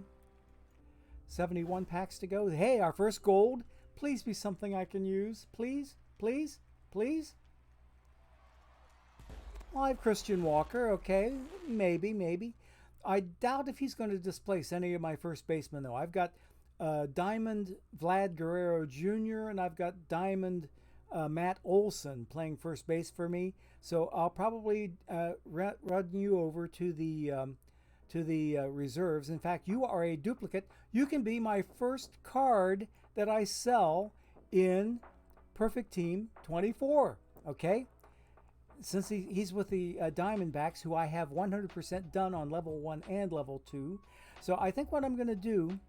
71 packs to go. Hey, our first gold. Please be something I can use. Please, please, please. Live Christian Walker. Okay, maybe. I doubt if he's going to displace any of my first basemen, though. I've got Diamond Vlad Guerrero Jr. and I've got Diamond Matt Olson playing first base for me. So I'll probably run you over to the reserves. In fact, you are a duplicate. You can be my first card that I sell in Perfect Team 24. Okay. Since he's with the Diamondbacks, who I have 100% done on level 1 and level 2. So I think what I'm going to do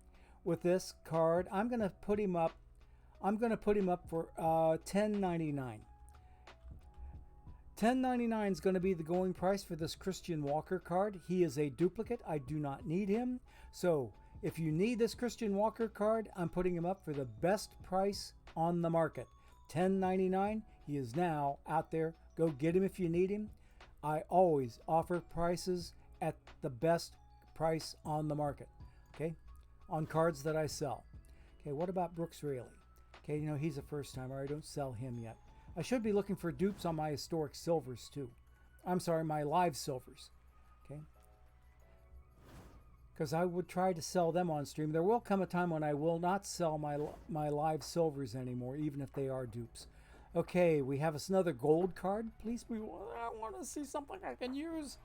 with this card, I'm going to put him up. I'm going to put him up for $10.99. $10.99 is going to be the going price for this Christian Walker card. He is a duplicate. I do not need him. So if you need this Christian Walker card, I'm putting him up for the best price on the market. $10.99. He is now out there. Go get him if you need him. I always offer prices at the best price on the market, okay, on cards that I sell. Okay, what about Brooks Raley? Okay, you know, he's a first timer. I don't sell him yet. I should be looking for dupes on my historic silvers too. I'm sorry, my live silvers, okay, because I would try to sell them on stream. There will come a time when I will not sell my live silvers anymore, even if they are dupes. Okay, we have another gold card. Please, I want to see something I can use.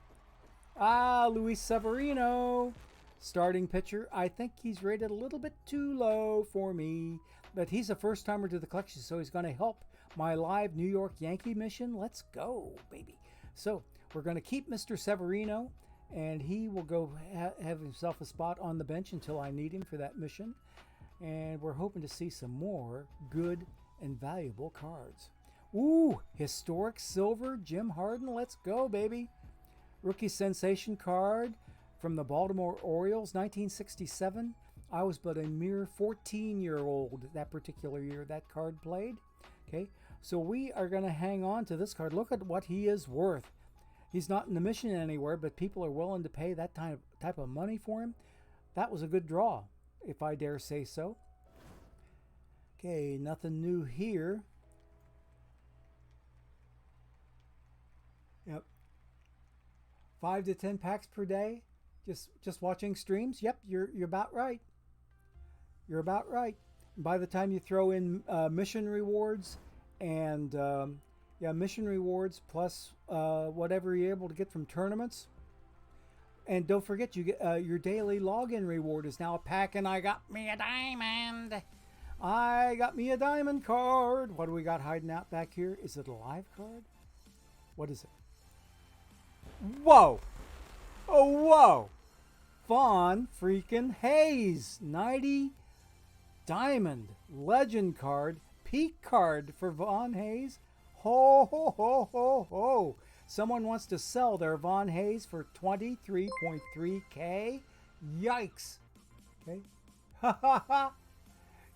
Ah, Luis Severino, starting pitcher. I think he's rated a little bit too low for me, but he's a first-timer to the collection, so he's going to help my live New York Yankee mission. Let's go, baby. So we're going to keep Mr. Severino, and he will go have himself a spot on the bench until I need him for that mission. And we're hoping to see some more good and valuable cards. Ooh, historic silver Jim Harden. Let's go, baby. Rookie sensation card from the Baltimore Orioles, 1967. I was but a mere 14-year-old that particular year that card played. Okay, so we are going to hang on to this card. Look at what he is worth. He's not in the mission anywhere, but people are willing to pay that type of money for him. That was a good draw, if I dare say so. Okay, nothing new here. Yep. 5 to 10 packs per day. Just watching streams. Yep, you're about right. You're about right. And by the time you throw in mission rewards and mission rewards plus whatever you're able to get from tournaments. And don't forget, you get your daily login reward is now a pack, and I got me a diamond. I got me a diamond card. What do we got hiding out back here? Is it a live card? What is it? Whoa! Oh, whoa! Vaughn freaking Hayes. 90 diamond legend card. Peak card for Vaughn Hayes. Ho, ho, ho, ho, ho. Someone wants to sell their Vaughn Hayes for 23.3K. Yikes. Okay. Ha ha ha.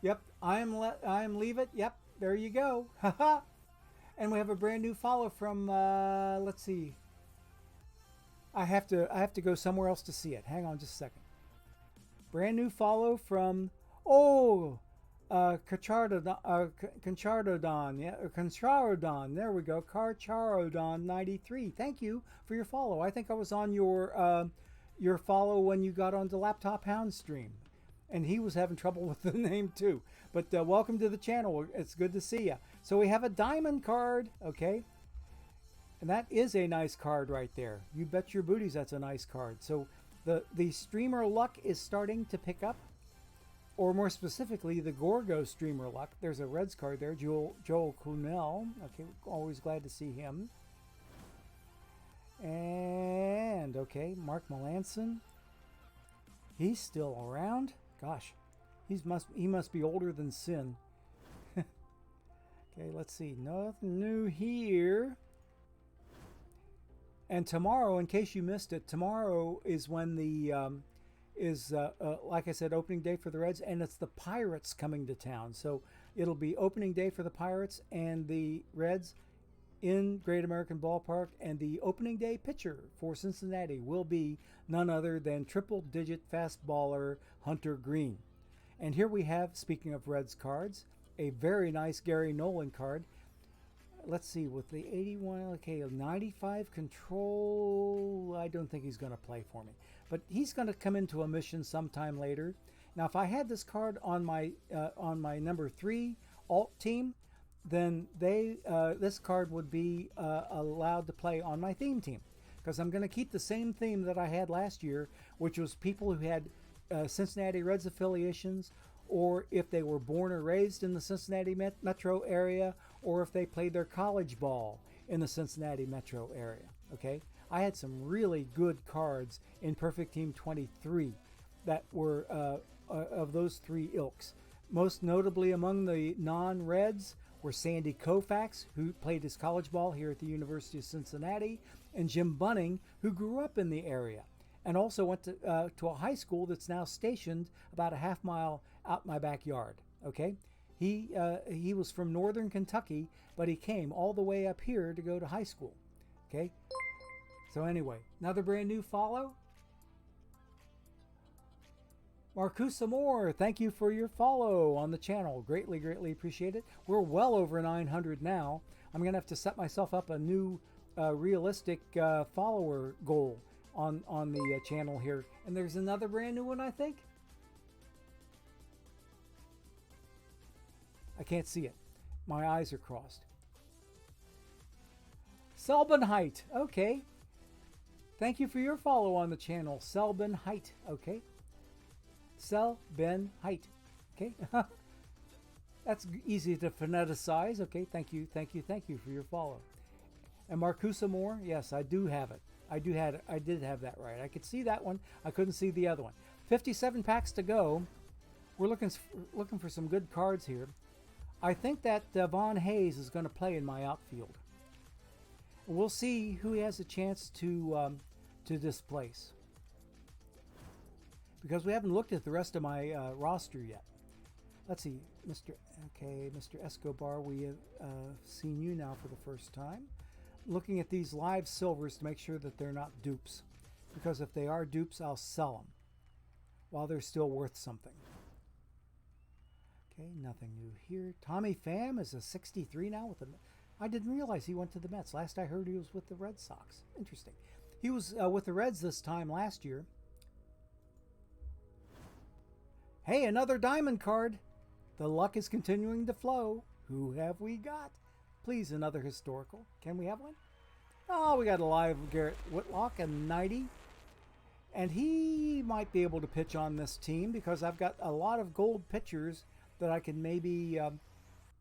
Yep, I'm leave it. Yep, there you go. Haha. And we have a brand new follow from let's see. I have to go somewhere else to see it. Hang on just a second. Brand new follow from Conchardodon. Yeah, Concharodon. There we go. Carcharodon 93. Thank you for your follow. I think I was on your follow when you got on the Laptop Hound stream. And he was having trouble with the name too. But welcome to the channel. It's good to see you. So we have a diamond card, okay? And that is a nice card right there. You bet your booties that's a nice card. So the streamer luck is starting to pick up. Or more specifically, the Gorgo streamer luck. There's a Reds card there, Joel Kuhnel. Okay, always glad to see him. And, okay, Mark Melanson. He's still around. Gosh, he must be older than sin. Okay, let's see. Nothing new here. And tomorrow, in case you missed it, tomorrow is when the like I said, opening day for the Reds, and it's the Pirates coming to town. So it'll be opening day for the Pirates and the Reds in Great American Ballpark, and the opening day pitcher for Cincinnati will be none other than triple-digit fastballer Hunter Green. And here we have, speaking of Reds cards, a very nice Gary Nolan card. Let's see, with the 81, okay, 95 control, I don't think he's going to play for me. But he's going to come into a mission sometime later. Now, if I had this card on my number 3 alt team, then this card would be allowed to play on my theme team, because I'm going to keep the same theme that I had last year, which was people who had Cincinnati Reds affiliations, or if they were born or raised in the Cincinnati metro area, or if they played their college ball in the Cincinnati metro area. Okay, I had some really good cards in Perfect Team 23 that were of those three ilks. Most notably among the non-Reds were Sandy Koufax, who played his college ball here at the University of Cincinnati, and Jim Bunning, who grew up in the area and also went to a high school that's now stationed about a half mile out my backyard. Okay, he was from northern Kentucky, but he came all the way up here to go to high school. Okay, so anyway, another brand new follow. Marcusa Moore, thank you for your follow on the channel. Greatly, greatly appreciate it. We're well over 900 now. I'm going to have to set myself up a new realistic follower goal on the channel here. And there's another brand new one, I think. I can't see it. My eyes are crossed. Selbin Height, okay. Thank you for your follow on the channel. Selbin Height, okay. Selbin Height, okay. That's easy to phoneticize. Okay, thank you for your follow. And Marcusa Moore, yes, I do have it. I did have that right. I could see that one. I couldn't see the other one. 57 packs to go. We're looking for some good cards here. I think that Von Hayes is going to play in my outfield. We'll see who has a chance to displace, because we haven't looked at the rest of my roster yet. Let's see, Mr. Escobar, we have seen you now for the first time. Looking at these live silvers to make sure that they're not dupes, because if they are dupes, I'll sell them while they're still worth something. Okay, nothing new here. Tommy Pham is a 63 now with the... I didn't realize he went to the Mets. Last I heard he was with the Red Sox. Interesting. He was with the Reds this time last year. Hey, another diamond card. The luck is continuing to flow. Who have we got? Please, another historical. Can we have one? Oh, we got a live Garrett Whitlock, a 90. And he might be able to pitch on this team because I've got a lot of gold pitchers that I can maybe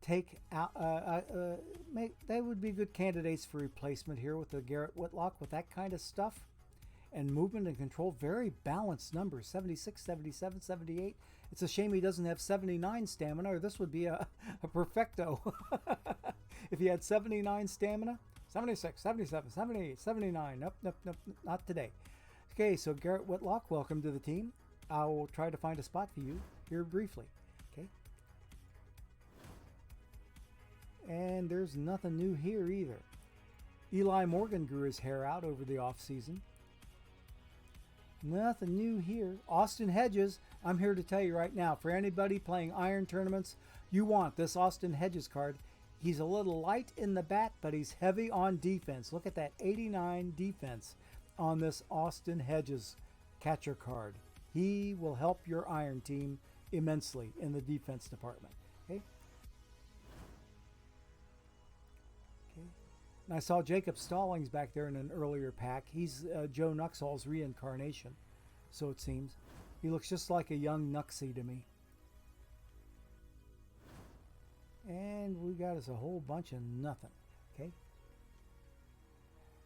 take out. They would be good candidates for replacement here with the Garrett Whitlock with that kind of stuff. And movement and control, very balanced numbers, 76, 77, 78. It's a shame he doesn't have 79 stamina, or this would be a perfecto. If he had 79 stamina, 76, 77, 78, 79. Nope, not today. Okay, so Garrett Whitlock, welcome to the team. I will try to find a spot for you here briefly. Okay. And there's nothing new here either. Eli Morgan grew his hair out over the off season. Nothing new here. Austin Hedges, I'm here to tell you right now, for anybody playing iron tournaments, you want this Austin Hedges card. He's a little light in the bat, but he's heavy on defense. Look at that 89 defense on this Austin Hedges catcher card. He will help your iron team immensely in the defense department. Okay. And I saw Jacob Stallings back there in an earlier pack. He's Joe Nuxall's reincarnation, so it seems. He looks just like a young Nuxie to me. And we got us a whole bunch of nothing. Okay.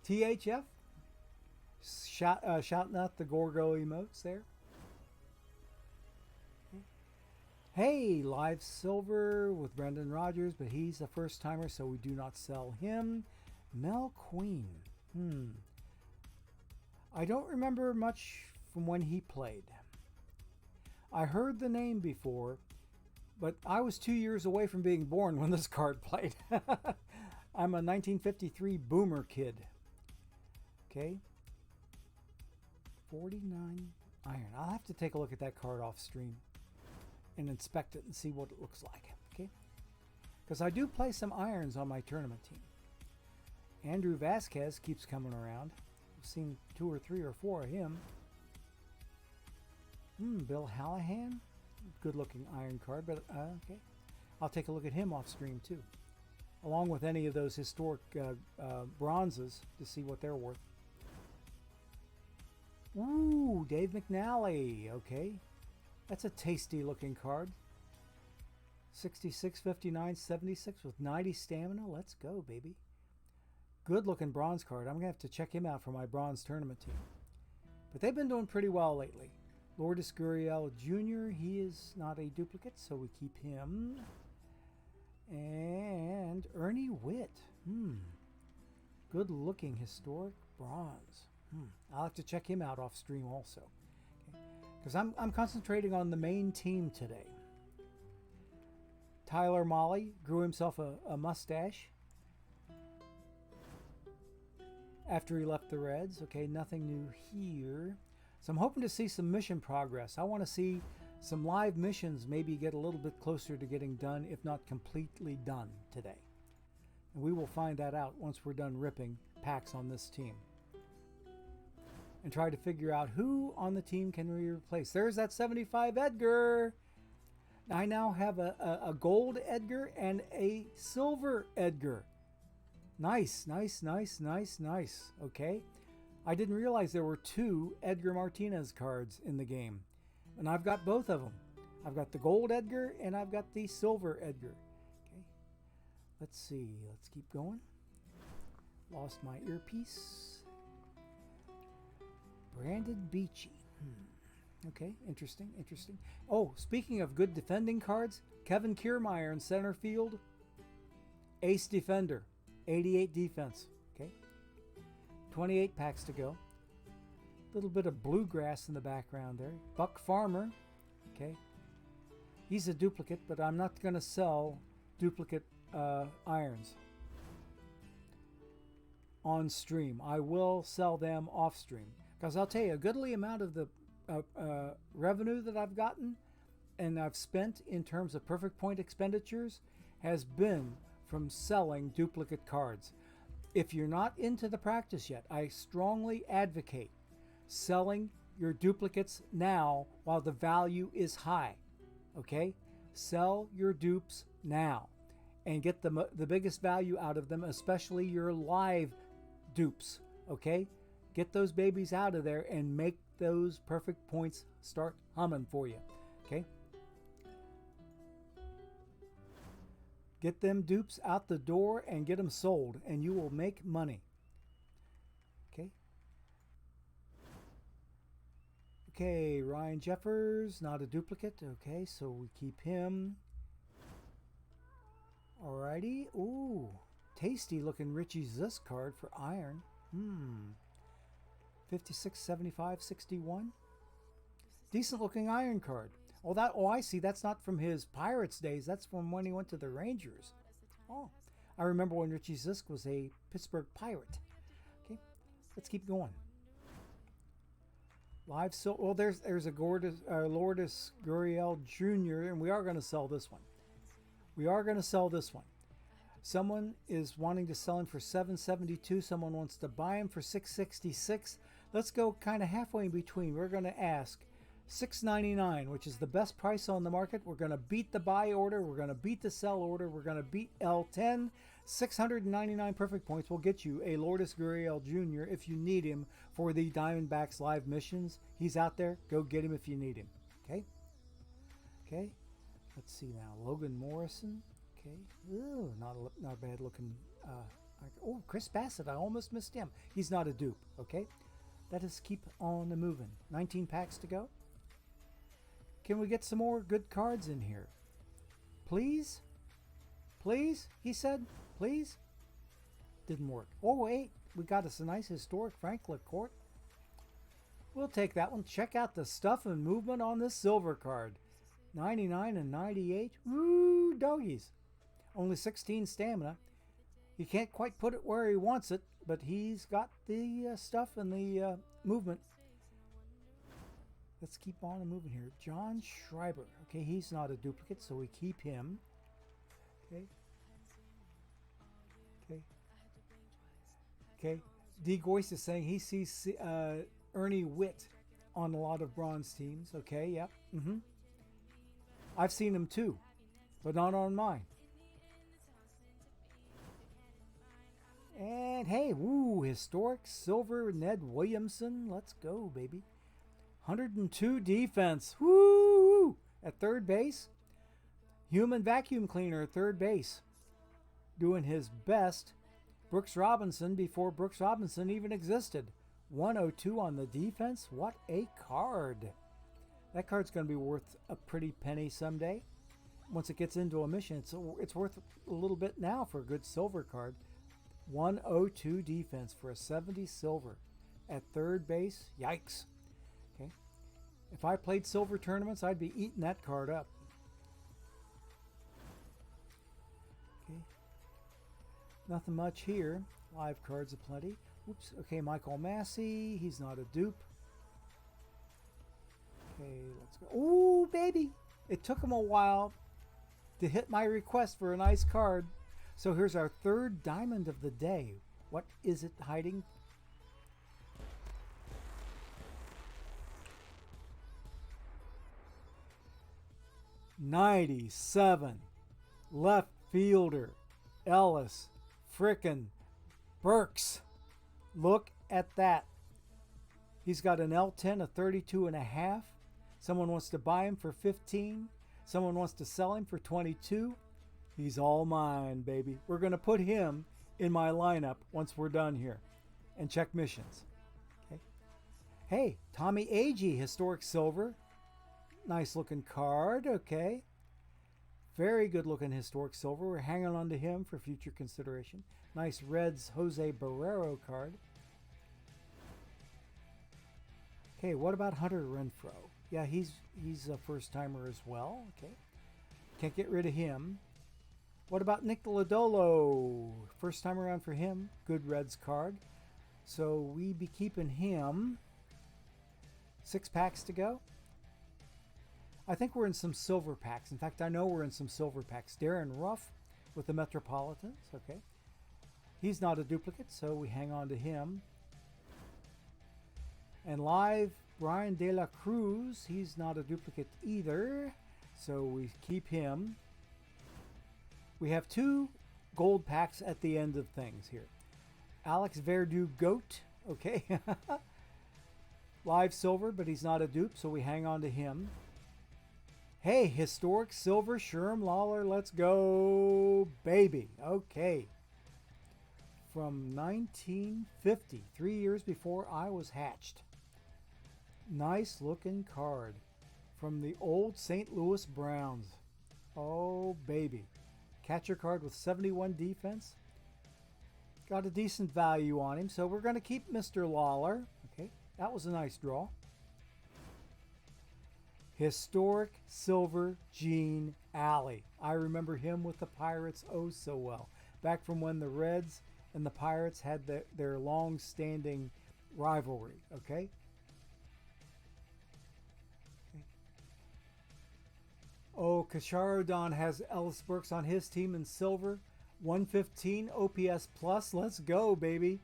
THF, shouting out the Gorgo emotes there. Okay. Hey, live silver with Brendan Rodgers, but he's a first timer, so we do not sell him. Mel Queen. I don't remember much from when he played. I heard the name before, but I was 2 years away from being born when this card played. I'm a 1953 boomer kid. Okay. 49 iron. I'll have to take a look at that card off stream and inspect it and see what it looks like. Okay. Because I do play some irons on my tournament team. Andrew Vasquez keeps coming around. I've seen 2 or 3 or 4 of him. Bill Hallahan. Good looking iron card, but okay. I'll take a look at him off stream too. Along with any of those historic bronzes to see what they're worth. Ooh, Dave McNally. Okay. That's a tasty looking card. 66, 59, 76 with 90 stamina. Let's go, baby. Good looking bronze card. I'm going to have to check him out for my bronze tournament team. But they've been doing pretty well lately. Lourdes Gurriel Jr., he is not a duplicate, so we keep him. And Ernie Witt. Good looking historic bronze. I'll have to check him out off stream also. Because I'm concentrating on the main team today. Tyler Molly grew himself a mustache after he left the Reds. Okay, nothing new here. So I'm hoping to see some mission progress. I want to see some live missions maybe get a little bit closer to getting done, if not completely done today. And we will find that out once we're done ripping packs on this team. And try to figure out who on the team can we replace. There's that 75 Edgar. I now have a gold Edgar and a silver Edgar. Nice, nice, nice, nice, nice. Okay. I didn't realize there were 2 Edgar Martinez cards in the game. And I've got both of them. I've got the gold Edgar and I've got the silver Edgar. Okay. Let's see. Let's keep going. Lost my earpiece. Brandon Beachy. Okay, interesting, interesting. Oh, speaking of good defending cards, Kevin Kiermaier in center field. Ace defender. 88 defense. Okay. 28 packs to go. A little bit of bluegrass in the background there. Buck Farmer. Okay. He's a duplicate, but I'm not going to sell duplicate irons on stream. I will sell them off stream. Because I'll tell you, a goodly amount of the revenue that I've gotten and I've spent in terms of perfect point expenditures has been from selling duplicate cards. If you're not into the practice yet, I strongly advocate selling your duplicates now while the value is high. Okay? Sell your dupes now and get the biggest value out of them, especially your live dupes. Okay? Get those babies out of there and make those perfect points start humming for you. Okay? Get them dupes out the door and get them sold, and you will make money. Okay? Okay, Ryan Jeffers, not a duplicate. Okay, so we keep him. Alrighty. Ooh, tasty looking Richie Zisk card for iron. 56, 75, 61. Decent looking iron card. Oh, I see. That's not from his Pirates days. That's from when he went to the Rangers. Oh, I remember when Richie Zisk was a Pittsburgh Pirate. Okay, let's keep going. Live well, there's a Lourdes Gurriel Jr. and we are going to sell this one. We are going to sell this one. Someone is wanting to sell him for $772. Someone wants to buy him for $666. Let's go kind of halfway in between. We're going to ask $699, which is the best price on the market. We're going to beat the buy order. We're going to beat the sell order. We're going to beat L10. 699 perfect points will get you a Lourdes Gurriel Jr. if you need him for the Diamondbacks live missions. He's out there. Go get him if you need him. Okay? Okay. Let's see now. Logan Morrison. Okay. Ooh, not a bad looking. Oh, Chris Bassett. I almost missed him. He's not a dupe. Okay? Let us keep on moving. 19 packs to go. Can we get some more good cards in here? Please? Please? He said, please? Didn't work. Oh, wait. We got us a nice historic Frank LaCourte. We'll take that one. Check out the stuff and movement on this silver card. 99 and 98. Woo, doggies. Only 16 stamina. He can't quite put it where he wants it, but he's got the stuff and the movement. Let's keep on moving here. John Schreiber. Okay, he's not a duplicate, so we keep him. Okay. Okay. Okay. D. Goyce is saying he sees Ernie Witt on a lot of bronze teams. Okay, yep. I've seen him too, but not on mine. And hey, woo, historic silver Ned Williamson. Let's go, baby. 102 defense. Woo! At third base. Human vacuum cleaner at third base. Doing his best. Brooks Robinson before Brooks Robinson even existed. 102 on the defense. What a card. That card's going to be worth a pretty penny someday. Once it gets into a mission, it's worth a little bit now for a good silver card. 102 defense for a 70 silver at third base. Yikes. Okay. If I played silver tournaments, I'd be eating that card up. Okay. Nothing much here. Live cards aplenty. Oops. Okay, Michael Massey. He's not a dupe. Okay, let's go. Ooh, baby. It took him a while to hit my request for a nice card. So here's our third diamond of the day. What is it hiding? '97 left fielder Ellis frickin' Burks. Look at that. He's got an L10 of 32.5. Someone wants to buy him for 15. Someone wants to sell him for 22. He's all mine, baby. We're going to put him in my lineup once we're done here and check missions. Okay. Hey, Tommy Agee, historic silver. Nice looking card. Okay. Very good looking historic silver. We're hanging on to him for future consideration. Nice Reds Jose Barrero card. Okay, what about Hunter Renfroe? Yeah, he's a first timer as well. Okay. Can't get rid of him. What about Nick Lodolo? First time around for him. Good Reds card. So we be keeping him. 6 packs to go. I think we're in some silver packs. In fact, I know we're in some silver packs. Darren Ruff with the Metropolitans. Okay. He's not a duplicate, so we hang on to him. And live, Brian De La Cruz. He's not a duplicate either, so we keep him. We have 2 gold packs at the end of things here. Alex Verdu Goat. Okay. Live silver, but he's not a dupe, so we hang on to him. Hey, historic silver Sherm Lawler. Let's go, baby. Okay. From 1950, 3 years before I was hatched. Nice looking card from the old St. Louis Browns. Oh, baby. Catcher card with 71 defense. Got a decent value on him, so we're going to keep Mr. Lawler. Okay, that was a nice draw. Historic silver Gene Alley. I remember him with the Pirates oh so well. Back from when the Reds and the Pirates had their long-standing rivalry. Okay. Oh, Kasharodon has Ellis Burks on his team in silver. 115 OPS plus. Let's go, baby.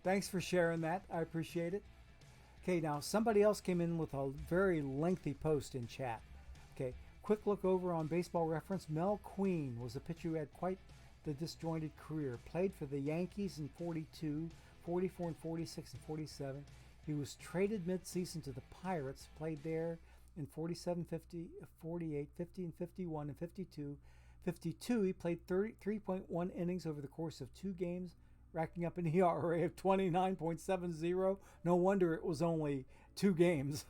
Thanks for sharing that. I appreciate it. Okay, now somebody else came in with a very lengthy post in chat. Okay, quick look over on Baseball Reference. Mel Queen was a pitcher who had quite the disjointed career. Played for the Yankees in 42, 44 and 46 and 47. He was traded midseason to the Pirates. Played there in 47, 50, 48, 50, and 51, and 52. 52, he played 33.1 innings over the course of 2 games, racking up an ERA of 29.70. No wonder it was only 2 games.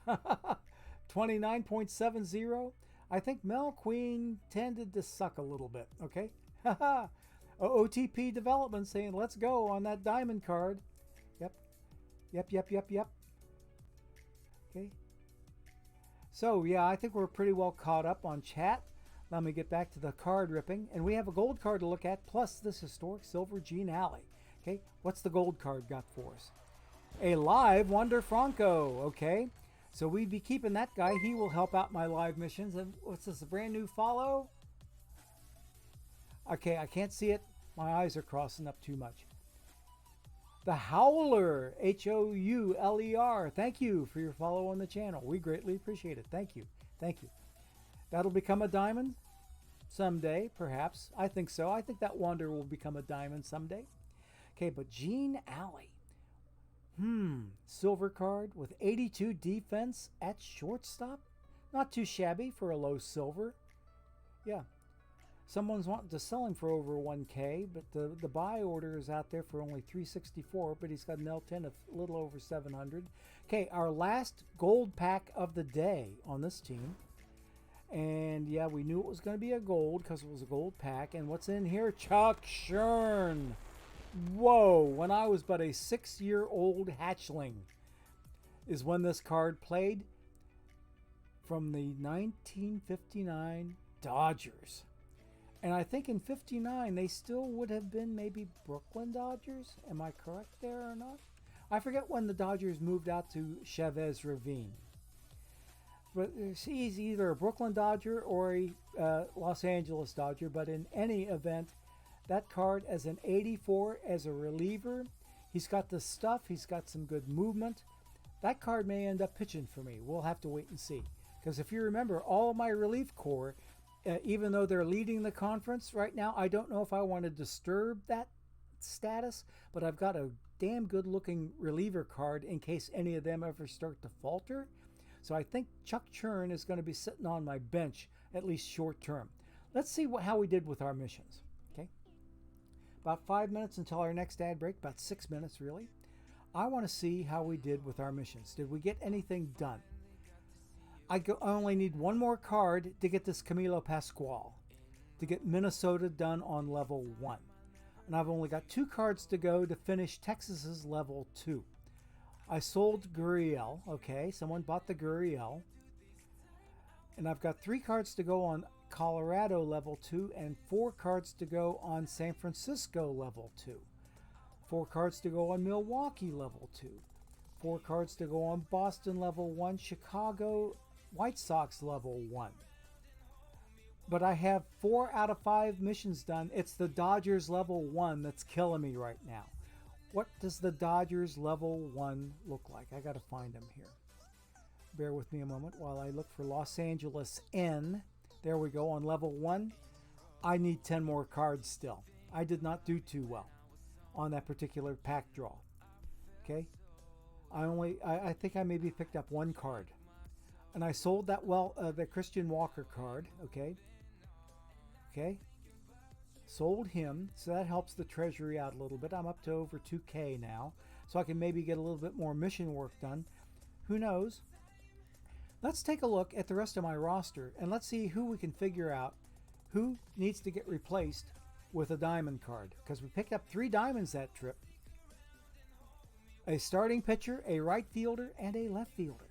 29.70. I think Mel Queen tended to suck a little bit, okay? OTP Development saying, let's go on that diamond card. Yep. Okay. So, yeah, I think we're pretty well caught up on chat. Let me get back to the card ripping. And we have a gold card to look at, plus this historic silver Gene Alley. Okay, what's the gold card got for us? A live Wander Franco. Okay, so we'd be keeping that guy. He will help out my live missions. And what's this, a brand new follow? Okay, I can't see it. My eyes are crossing up too much. The Howler, Houler. Thank you for your follow on the channel. We greatly appreciate it. Thank you. That'll become a diamond someday, perhaps. I think so. I think that Wander will become a diamond someday. Okay, but Gene Alley. Silver card with 82 defense at shortstop. Not too shabby for a low silver. Yeah. Someone's wanting to sell him for over 1K, but the buy order is out there for only 364, but he's got an L10 of a little over 700. Okay, our last gold pack of the day on this team. And yeah, we knew it was going to be a gold because it was a gold pack. And what's in here? Chuck Schern. Whoa, when I was but a 6-year-old hatchling is when this card played, from the 1959 Dodgers. And I think in 59 they still would have been maybe Brooklyn Dodgers. Am I correct there or not? I forget when the Dodgers moved out to Chavez Ravine. But he's either a Brooklyn Dodger or a Los Angeles Dodger. But in any event, that card as an 84 as a reliever, he's got the stuff. He's got some good movement. That card may end up pitching for me. We'll have to wait and see. Because if you remember, all of my relief corps, even though they're leading the conference right now, I don't know if I want to disturb that status, but I've got a damn good looking reliever card in case any of them ever start to falter. So I think Chuck Schern is going to be sitting on my bench, at least short term. Let's see how we did with our missions. Okay, about 5 minutes until our next ad break, about 6 minutes really. I want to see how we did with our missions. Did we get anything done? I only need one more card to get this Camilo Pascual, to get Minnesota done on level 1. And I've only got 2 cards to go to finish Texas's level 2. I sold Gurriel. Okay, someone bought the Gurriel. And I've got 3 cards to go on Colorado level 2 and 4 cards to go on San Francisco level 2. 4 cards to go on Milwaukee level 2. 4 cards to go on Boston level 1, Chicago White Sox level 1. But I have 4 out of 5 missions done. It's the Dodgers level 1 that's killing me right now. What does the Dodgers level 1 look like? I got to find them here. Bear with me a moment while I look for Los Angeles N. There we go on level 1. I need 10 more cards still. I did not do too well on that particular pack draw. Okay, I think I maybe picked up 1 card, and I sold that the Christian Walker card. Okay, sold him, so that helps the treasury out a little bit. I'm up to over 2K now, so I can maybe get a little bit more mission work done. Who knows? Let's take a look at the rest of my roster, and let's see who we can figure out who needs to get replaced with a diamond card, because we picked up 3 diamonds that trip. A starting pitcher, a right fielder, and a left fielder.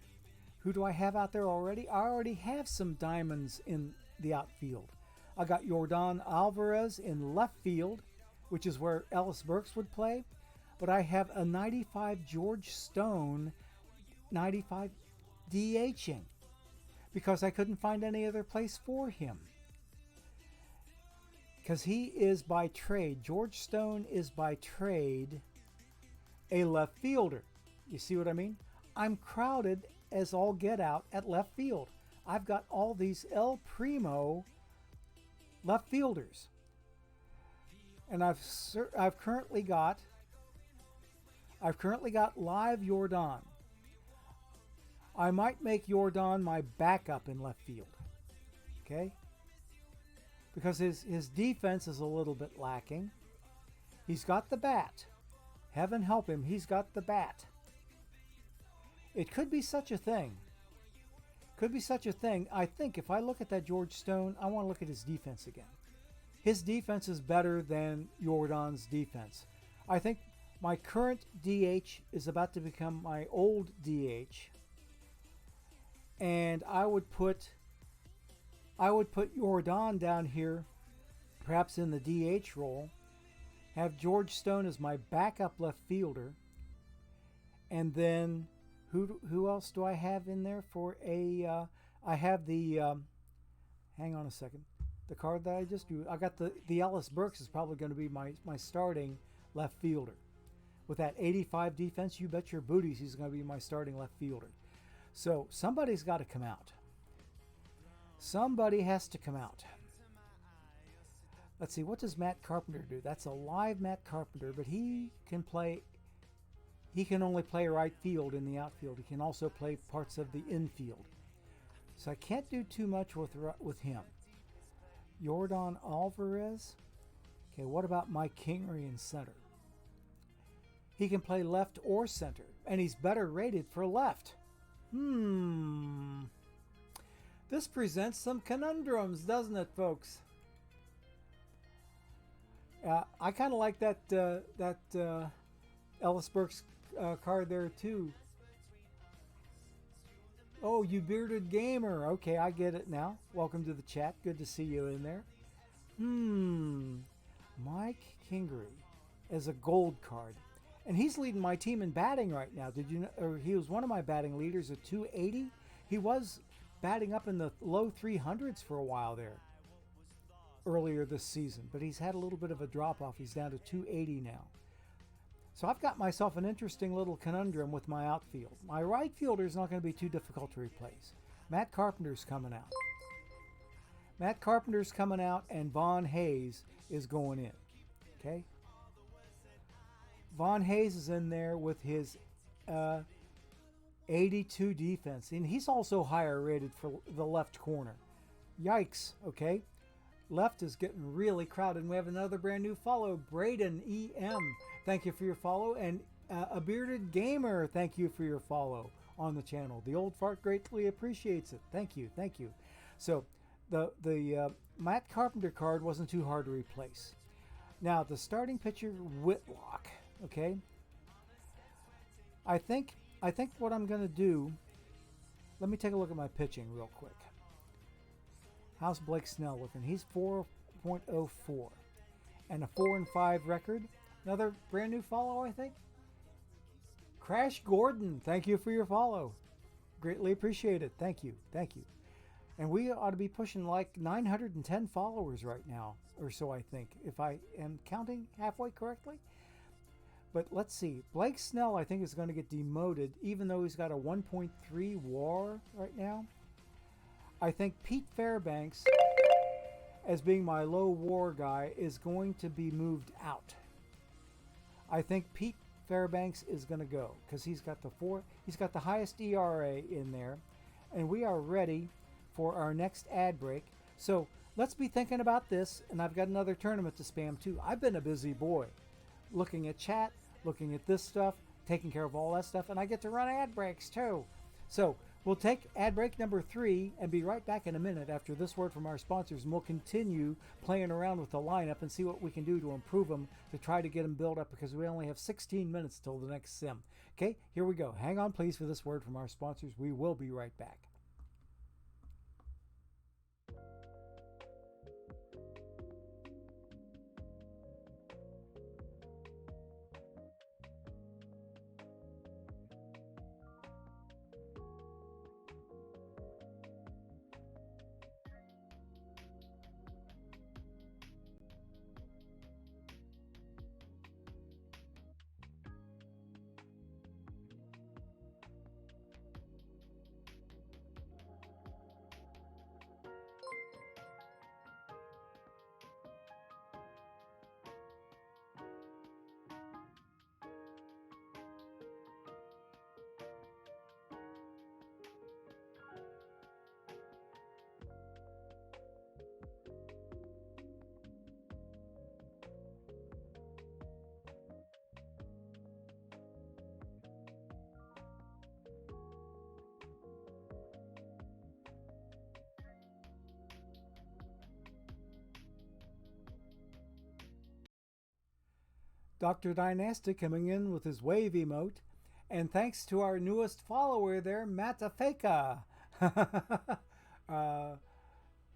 Who do I have out there already? I already have some diamonds in the outfield. I got Yordan Alvarez in left field, which is where Ellis Burks would play. But I have a 95 George Stone, 95 DHing, because I couldn't find any other place for him. Because he is by trade, George Stone is by trade a left fielder. You see what I mean? I'm crowded as all get out at left field. I've got all these El Primo left fielders, and I've currently got live Yordan. I might make Yordan my backup in left field, okay? Because his defense is a little bit lacking. He's got the bat. Heaven help him, he's got the bat. It could be such a thing. Could be such a thing. I think if I look at that George Stone, I want to look at his defense again. His defense is better than Yordan's defense. I think my current DH is about to become my old DH. And I would put Yordan down here, perhaps in the DH role. Have George Stone as my backup left fielder. And then who else do I have in there for a... I have the... hang on a second. The card that I just drew. I got the Ellis Burks is probably going to be my starting left fielder. With that 85 defense, you bet your booties he's going to be my starting left fielder. So somebody's got to come out. Somebody has to come out. Let's see, what does Matt Carpenter do? That's a live Matt Carpenter, but he can only play right field in the outfield. He can also play parts of the infield. So I can't do too much with him. Jordan Alvarez. Okay, what about Mike Kingery in center? He can play left or center, and he's better rated for left. This presents some conundrums, doesn't it, folks? I kind of like that Ellis Burks card there too. Oh, you bearded gamer. Okay, I get it now. Welcome to the chat. Good to see you in there. Mike Kingery as a gold card. And he's leading my team in batting right now. Did you know? Or he was one of my batting leaders at 280. He was batting up in the low 300s for a while there earlier this season, but he's had a little bit of a drop off. He's down to 280 now. So I've got myself an interesting little conundrum with my outfield. My right fielder is not going to be too difficult to replace. Matt Carpenter's coming out. Matt Carpenter's coming out, and Von Hayes is going in. Okay? Von Hayes is in there with his 82 defense, and he's also higher rated for the left corner. Yikes, okay? Left is getting really crowded, and we have another brand new follow, Braden EM. Thank you for your follow, and a bearded gamer, thank you for your follow on the channel. The old fart greatly appreciates it. Thank you, thank you. So the Matt Carpenter card wasn't too hard to replace. Now the starting pitcher, Whitlock. Okay, I think what I'm going to do. Let me take a look at my pitching real quick. How's Blake Snell looking? He's 4.04 and a 4-5 record. Another brand new follow, I think. Crash Gordon, thank you for your follow. Greatly appreciate it. Thank you. Thank you. And we ought to be pushing like 910 followers right now or so, I think, if I am counting halfway correctly. But let's see. Blake Snell, I think, is going to get demoted, even though he's got a 1.3 WAR right now. I think Pete Fairbanks, as being my low WAR guy, is going to be moved out. I think Pete Fairbanks is going to go because he's got the highest ERA in there, and we are ready for our next ad break. So let's be thinking about this, and I've got another tournament to spam too. I've been a busy boy, looking at chat, looking at this stuff, taking care of all that stuff, and I get to run ad breaks too. So we'll take ad break number 3 and be right back in a minute after this word from our sponsors, and we'll continue playing around with the lineup and see what we can do to improve them to try to get them built up, because we only have 16 minutes till the next sim. Okay, here we go. Hang on, please, for this word from our sponsors. We will be right back. Dr. Dynastic coming in with his wave emote. And thanks to our newest follower there, Matafeka.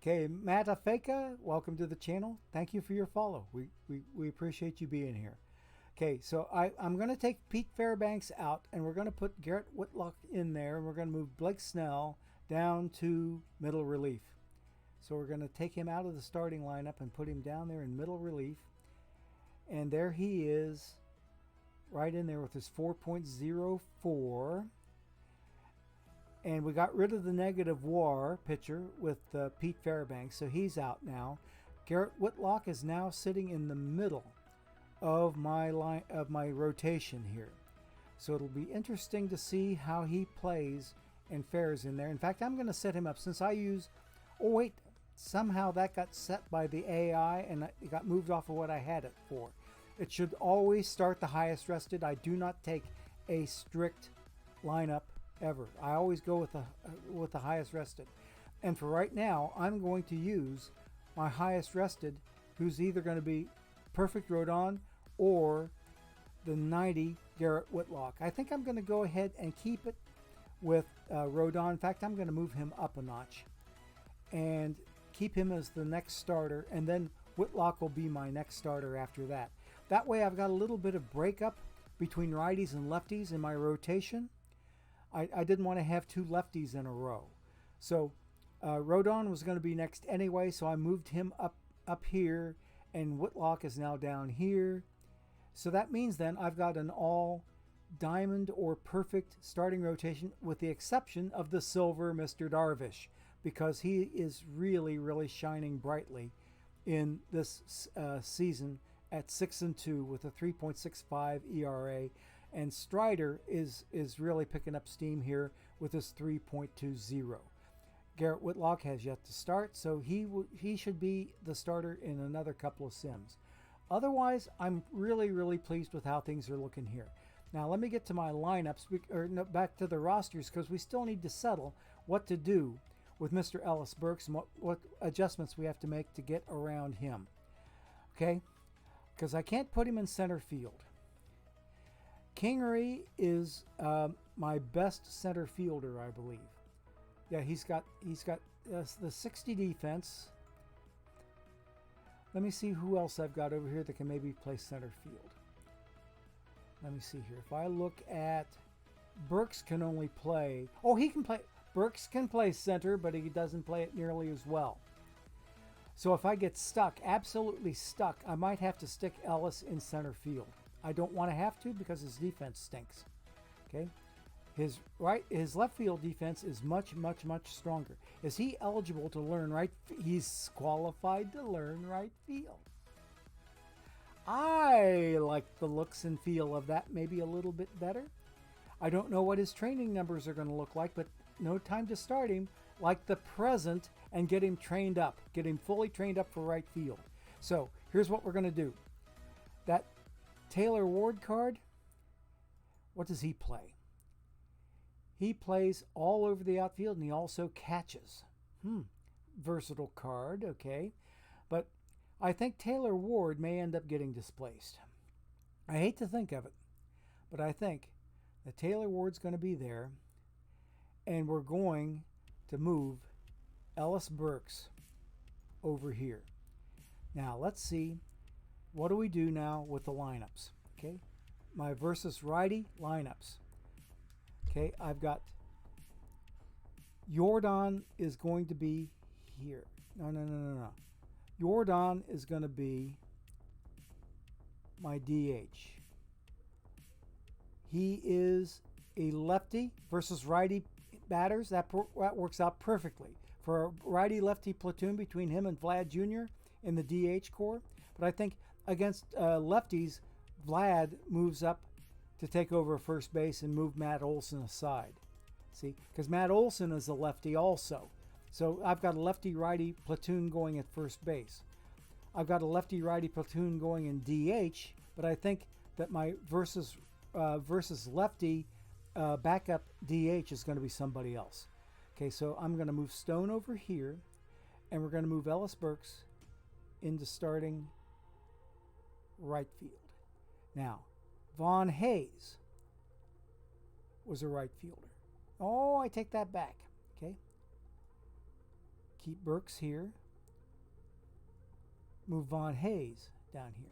Okay, Matafeka, welcome to the channel. Thank you for your follow. We appreciate you being here. Okay, so I'm going to take Pete Fairbanks out, and we're going to put Garrett Whitlock in there, and we're going to move Blake Snell down to middle relief. So we're going to take him out of the starting lineup and put him down there in middle relief. And there he is, right in there with his 4.04. And we got rid of the negative WAR pitcher with Pete Fairbanks, so he's out now. Garrett Whitlock is now sitting in the middle of my rotation here. So it'll be interesting to see how he plays and fares in there. In fact, I'm going to set him up since I use... Oh, wait. somehow that got set by the AI and it got moved off of what I had it for. It should always start the highest rested. I do not take a strict lineup ever. I always go with the highest rested. And for right now, I'm going to use my highest rested, who's either going to be Perfect Rodon or the 90 Garrett Whitlock. I think I'm going to go ahead and keep it with Rodon. In fact, I'm going to move him up a notch and keep him as the next starter, and then Whitlock will be my next starter after that. That way I've got a little bit of breakup between righties and lefties in my rotation. I didn't want to have two lefties in a row. So Rodon was going to be next anyway, so I moved him up here, and Whitlock is now down here. So that means then I've got an all diamond or perfect starting rotation, with the exception of the silver Mr. Darvish, because he is really, really shining brightly in this season at 6-2 with a 3.65 ERA, and Strider is really picking up steam here with his 3.20. Garrett Whitlock has yet to start, so he should be the starter in another couple of sims. Otherwise, I'm really, really pleased with how things are looking here. Now let me get to my lineups, or no, back to the rosters, because we still need to settle what to do with Mr. Ellis Burks and what adjustments we have to make to get around him. Okay? Because I can't put him in center field. Kingery is my best center fielder, I believe. Yeah, he's got the 60 defense. Let me see who else I've got over here that can maybe play center field. Let me see here. If I look at Burks, can only play. Oh, he can play. Burks can play center, but he doesn't play it nearly as well. So if I get stuck, absolutely stuck, I might have to stick Ellis in center field. I don't want to have to because his defense stinks. Okay, his left field defense is much, much, much stronger. Is he eligible to learn right? He's qualified to learn right field. I like the looks and feel of that maybe a little bit better. I don't know what his training numbers are going to look like, but no time to start him like the present and get him trained up, get him fully trained up for right field. So here's what we're going to do. That Taylor Ward card, what does he play? He plays all over the outfield, and he also catches. Versatile card, okay. But I think Taylor Ward may end up getting displaced. I hate to think of it, but I think that Taylor Ward's going to be there, and we're going to move Ellis Burks over here. Now, let's see. What do we do now with the lineups? Okay, my versus righty lineups. Okay, I've got Jordan is going to be here. No. Jordan is going to be my DH. He is a lefty versus righty batters. That works out perfectly for a righty-lefty platoon between him and Vlad Jr. in the DH core. But I think against lefties, Vlad moves up to take over first base and move Matt Olson aside. See, because Matt Olson is a lefty also. So I've got a lefty-righty platoon going at first base. I've got a lefty-righty platoon going in DH, but I think that my versus lefty backup DH is going to be somebody else. Okay, so I'm going to move Stone over here, and we're going to move Ellis Burks into starting right field. Now, Vaughn Hayes was a right fielder. Oh, I take that back. Okay. Keep Burks here. Move Vaughn Hayes down here.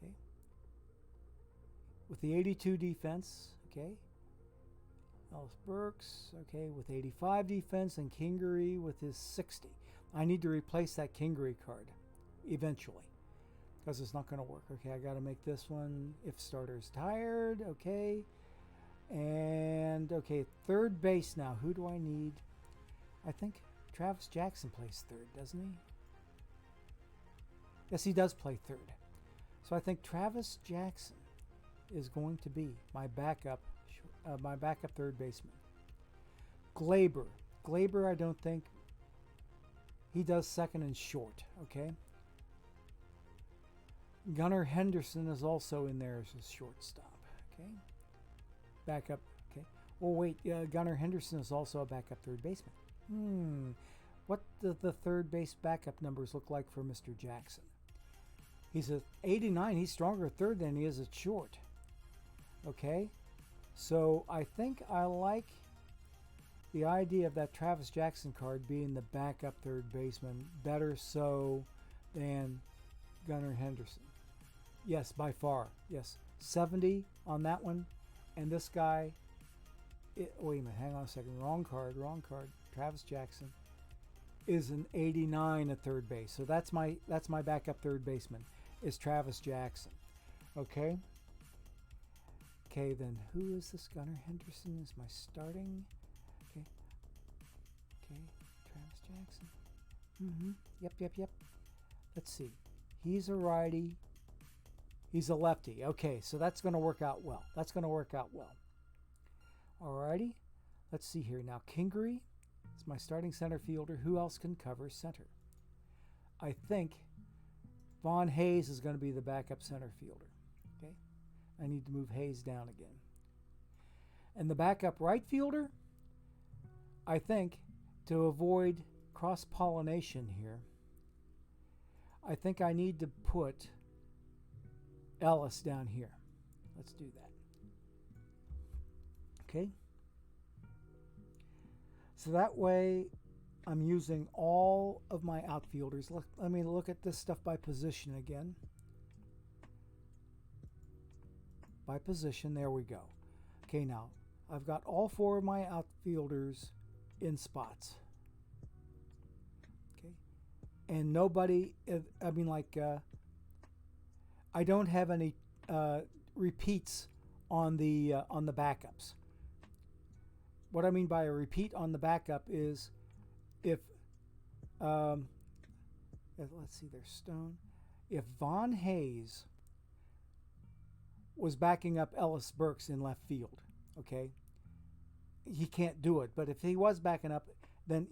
Okay. With the 82 defense. Okay. Ellis Burks. Okay. With 85 defense, and Kingery with his 60. I need to replace that Kingery card eventually, because it's not going to work. Okay, I got to make this one if starter's tired. Okay. And, okay, third base now. Who do I need? I think Travis Jackson plays third, doesn't he? Yes, he does play third. So I think Travis Jackson is going to be my backup third baseman. Glaber, I don't think He does second and short, okay? Gunnar Henderson is also in there as a shortstop, okay? Backup, okay. Oh, wait, Gunnar Henderson is also a backup third baseman. What do the third base backup numbers look like for Mr. Jackson? He's a 89. He's stronger at third than he is at short. Okay, so I think I like the idea of that Travis Jackson card being the backup third baseman better so than Gunnar Henderson. Yes, by far. Yes, 70 on that one. And this guy, wait a minute, hang on a second. Wrong card. Travis Jackson is an 89 at third base. So that's my backup third baseman is Travis Jackson. Okay. Okay, then who is this? Gunnar Henderson is my starting. Okay. Okay, Travis Jackson. Yep. Let's see. He's a righty. He's a lefty. Okay, so that's going to work out well. Alrighty. Let's see here. Now, Kingery is my starting center fielder. Who else can cover center? I think Vaughn Hayes is going to be the backup center fielder. Okay. I need to move Hayes down again. And the backup right fielder, I think, to avoid cross-pollination here, I think I need to put Ellis down here. Let's do that. Okay. So that way I'm using all of my outfielders. Let me look at this stuff by position again. By position, there we go. Okay, now I've got all four of my outfielders in spots. Okay, and nobody, I don't have any repeats on the backups. What I mean by a repeat on the backup is if let's see, there's Stone. If Vaughn Hayes was backing up Ellis Burks in left field, okay, he can't do it. But if he was backing up, then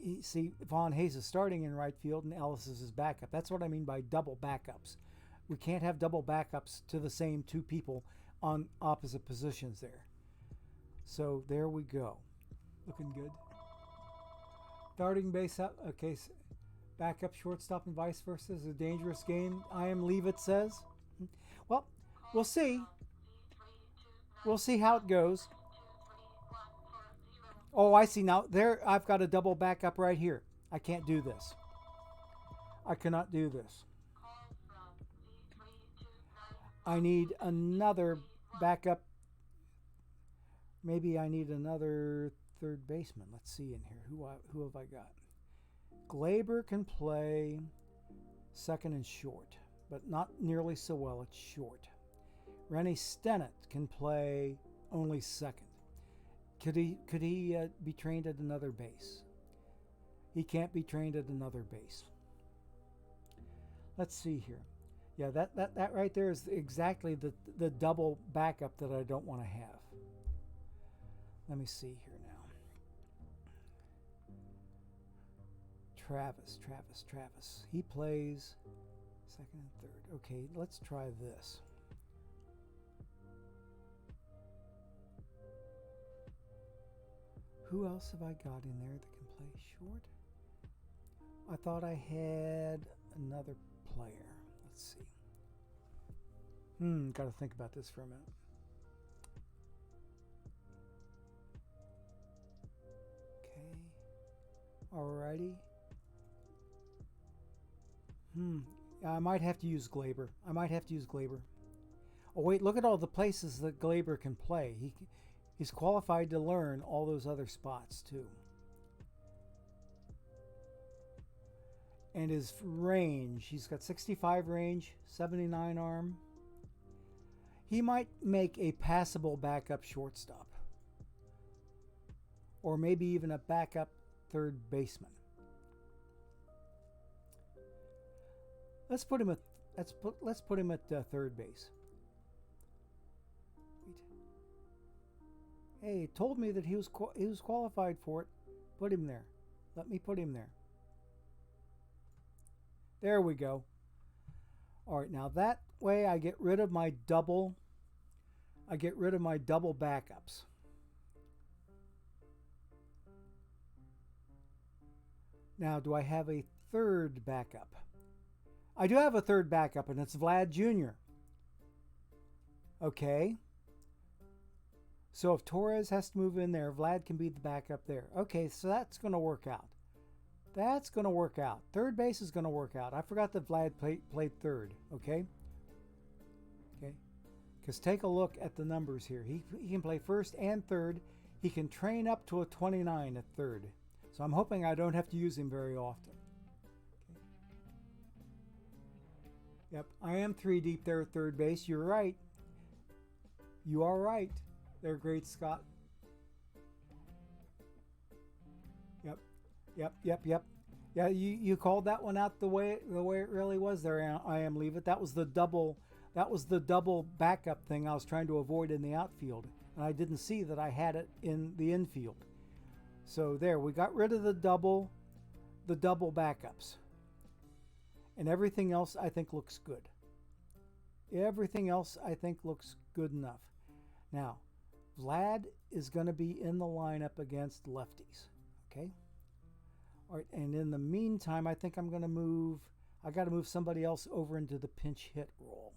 Vaughn Hayes is starting in right field and Ellis is his backup. That's what I mean by double backups. We can't have double backups to the same two people on opposite positions there. So there we go. Looking good. Starting base up. Okay, backup, shortstop, and vice versa is a dangerous game. I am leave it says. Well, we'll see. We'll see how it goes. Oh, I see now. There, I've got a double backup right here. I can't do this. I cannot do this. I need another backup. Maybe I need another third baseman. Let's see in here. Who have I got? Glaber can play second and short, but not nearly so well at short. Rennie Stennett can play only second. Could he be trained at another base? He can't be trained at another base. Let's see here. Yeah, that right there is exactly the double backup that I don't want to have. Let me see here now. Travis. He plays second and third. Okay, let's try this. Who else have I got in there that can play short? I thought I had another player. Let's see. Got to think about this for a minute. Okay. Alrighty. I might have to use Glaber. Oh wait, look at all the places that Glaber can play. He's qualified to learn all those other spots too. And his range, he's got 65 range, 79 arm. He might make a passable backup shortstop. Or maybe even a backup third baseman. Let's put him at third base. Hey, told me that he was qualified for it. Put him there. Let me put him there. There we go. All right, now that way I get rid of my double. I get rid of my double backups. Now, do I have a third backup? I do have a third backup, and it's Vlad Jr. Okay. So if Torres has to move in there, Vlad can be the backup there. Okay, so that's going to work out. That's going to work out. Third base is going to work out. I forgot that Vlad played third. Okay. Okay. Because take a look at the numbers here. He can play first and third. He can train up to a 29 at third. So I'm hoping I don't have to use him very often. Okay. Yep, I am 3 deep there at third base. You're right. You are right. They're great, Scott. Yep. Yeah, you called that one out the way it really was there. I am leave it. That was the double backup thing I was trying to avoid in the outfield, and I didn't see that I had it in the infield. So there, we got rid of the double backups, and everything else I think looks good. Everything else I think looks good enough. Now, Vlad is going to be in the lineup against lefties. Okay. All right, and in the meantime, I think I'm going to move. I got to move somebody else over into the pinch hit role.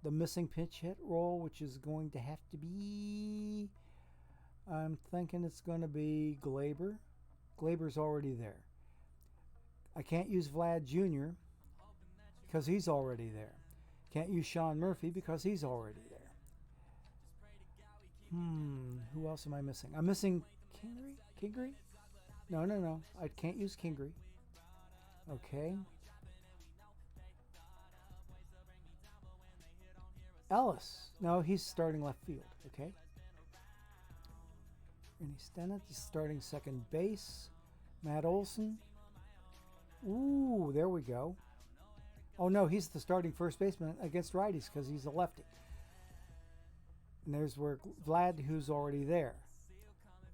The missing pinch hit role, which is going to have to be. I'm thinking it's going to be Glaber. Glaber's already there. I can't use Vlad Jr. because he's already there. Can't use Sean Murphy because he's already there. Who else am I missing? I'm missing Kingery? No. I can't use Kingery. Okay. Ellis. No, he's starting left field. Okay. Rennie Stennett is starting second base. Matt Olson. Ooh, there we go. Oh, no, he's the starting first baseman against righties because he's a lefty. And there's where Vlad, who's already there.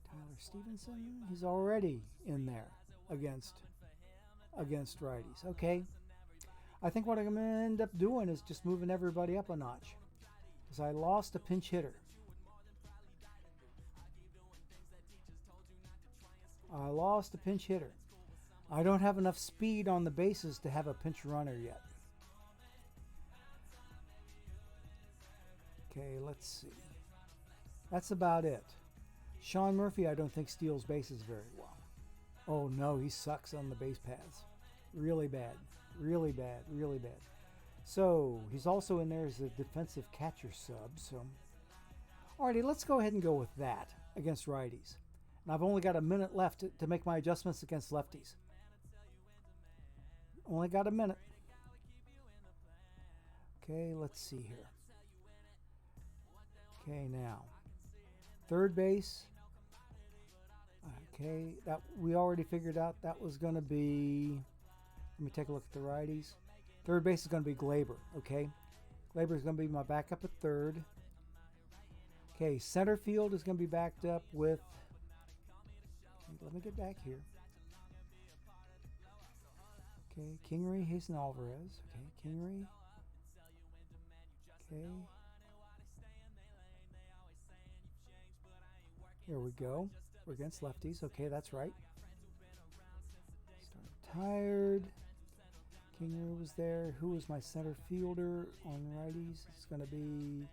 Tyler Stevenson, he's already in there against righties. Okay. I think what I'm going to end up doing is just moving everybody up a notch. Because I lost a pinch hitter. I don't have enough speed on the bases to have a pinch runner yet. Okay, let's see. That's about it. Sean Murphy, I don't think steals bases very well. Oh no, he sucks on the base paths. Really bad. So, he's also in there as a defensive catcher sub. So, alrighty, let's go ahead and go with that against righties. And I've only got a minute left to make my adjustments against lefties. Only got a minute. Okay, let's see here. Okay, now. Third base. Okay, that we already figured out that was going to be. Let me take a look at the righties. Third base is going to be Glaber. Okay, Glaber is going to be my backup at third. Okay, center field is going to be backed up with. Let me get back here. Okay, Kingery, Hazen Alvarez. Okay, Kingery. Okay. Here we go. We're against lefties. Okay, that's right. Start tired. Kingery was there. Who was my center fielder on righties? It's going to be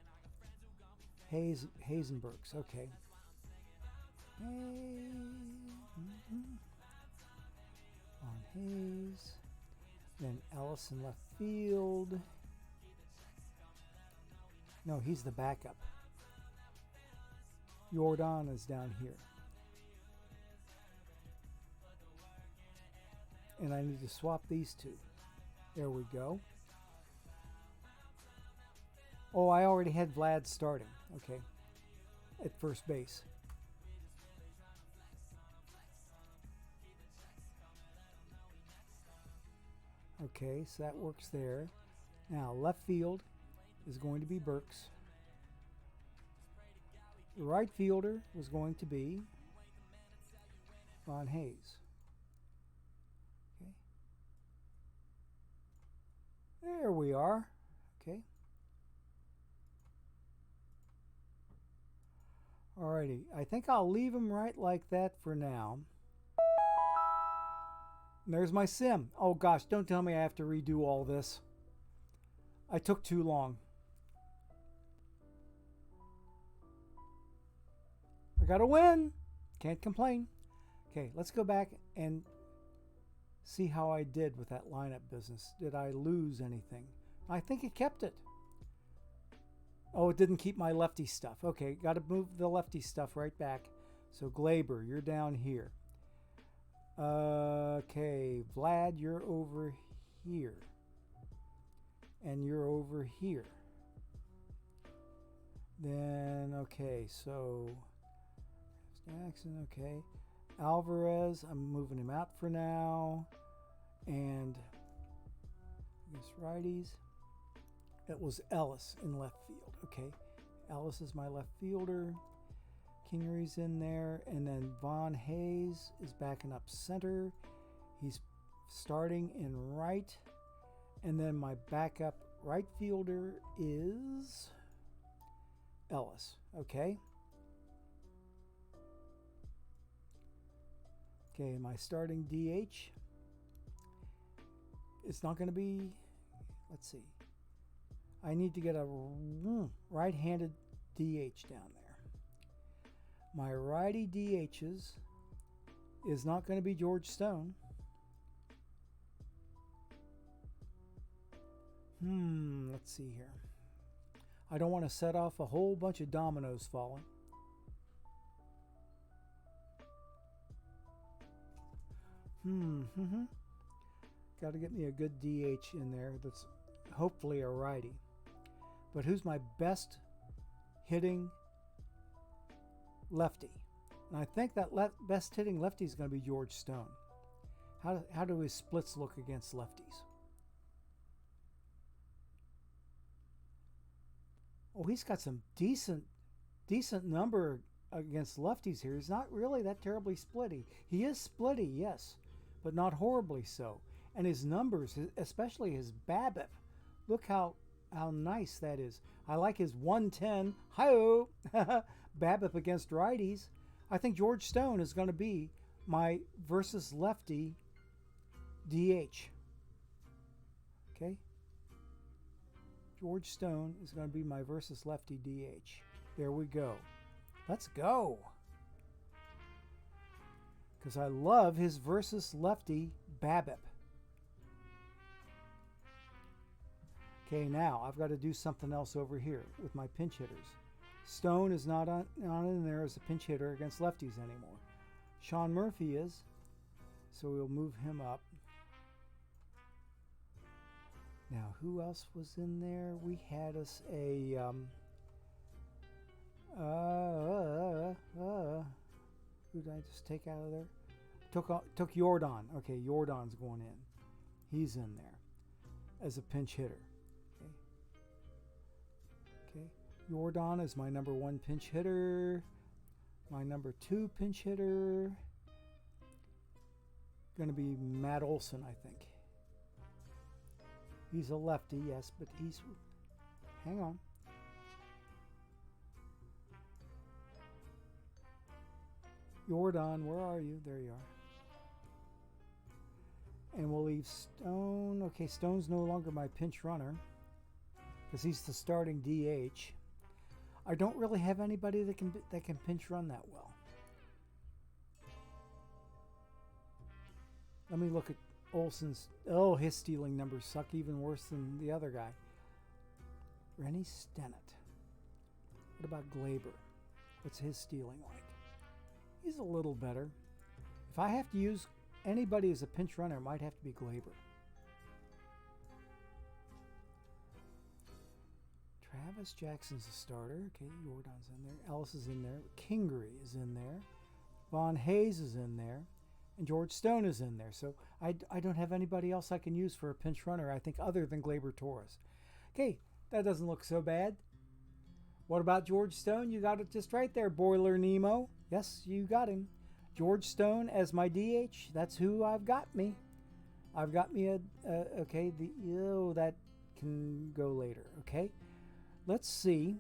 Hazenbergs. Okay. On Hayes. Then Ellison left field. No, he's the backup. Jordan is down here. And I need to swap these two. There we go. Oh, I already had Vlad starting. Okay. At first base. Okay, so that works there. Now, left field is going to be Burks. The right fielder was going to be Ron Hayes. Okay. There we are. Okay. Alrighty, I think I'll leave them right like that for now. And there's my sim. Oh gosh, don't tell me I have to redo all this. I took too long. I got to win. Can't complain. Okay, let's go back and see how I did with that lineup business. Did I lose anything? I think it kept it. Oh, it didn't keep my lefty stuff. Okay, got to move the lefty stuff right back. So Glaber, you're down here. Okay, Vlad, you're over here. And you're over here. Then, okay, so Jackson, okay. Alvarez, I'm moving him out for now. And I guess righties. It was Ellis in left field. Okay. Ellis is my left fielder. Kingery's in there. And then Von Hayes is backing up center. He's starting in right. And then my backup right fielder is Ellis. Okay. Okay, my starting DH. It's not going to be, let's see. I need to get a right-handed DH down there. My righty DHs is not going to be George Stone. Let's see here. I don't want to set off a whole bunch of dominoes falling. Got to get me a good DH in there that's hopefully a righty. But who's my best hitting lefty? And I think that best hitting lefty is going to be George Stone. How do his splits look against lefties? Oh, he's got some decent number against lefties here. He's not really that terribly splitty. He is splitty, yes, but not horribly so. And his numbers, especially his BABIP, look how nice that is. I like his 110 hi-oh BABIP against righties. I think George Stone is going to be my versus lefty DH. Okay? George Stone is going to be my versus lefty DH. There we go. Let's go. Because I love his versus lefty BABIP. Okay, now I've got to do something else over here with my pinch hitters. Stone is not in there as a pinch hitter against lefties anymore. Sean Murphy is, so we'll move him up. Now, who else was in there? We had us a who did I just take out of there? Took Jordan. Okay, Jordan's going in. He's in there as a pinch hitter. Okay. Jordan is my number 1 pinch hitter. My number 2 pinch hitter going to be Matt Olson, I think. He's a lefty, yes, but he's... Hang on. Jordan, where are you? There you are. And we'll leave Stone. Okay, Stone's no longer my pinch runner because he's the starting DH. I don't really have anybody that can pinch run that well. Let me look at Olson's. Oh, his stealing numbers suck even worse than the other guy. Rennie Stennett. What about Glaber? What's his stealing like? He's a little better. If I have to use anybody as a pinch runner, it might have to be Glaber. Travis Jackson's a starter. Okay, Jordan's in there. Ellis is in there. Kingery is in there. Von Hayes is in there. And George Stone is in there. So I don't have anybody else I can use for a pinch runner, I think, other than Glaber Torres. Okay, that doesn't look so bad. What about George Stone? You got it just right there, Boiler Nemo. Yes, you got him. George Stone as my DH. That's who I've got me. I've got me that can go later. Okay, let's see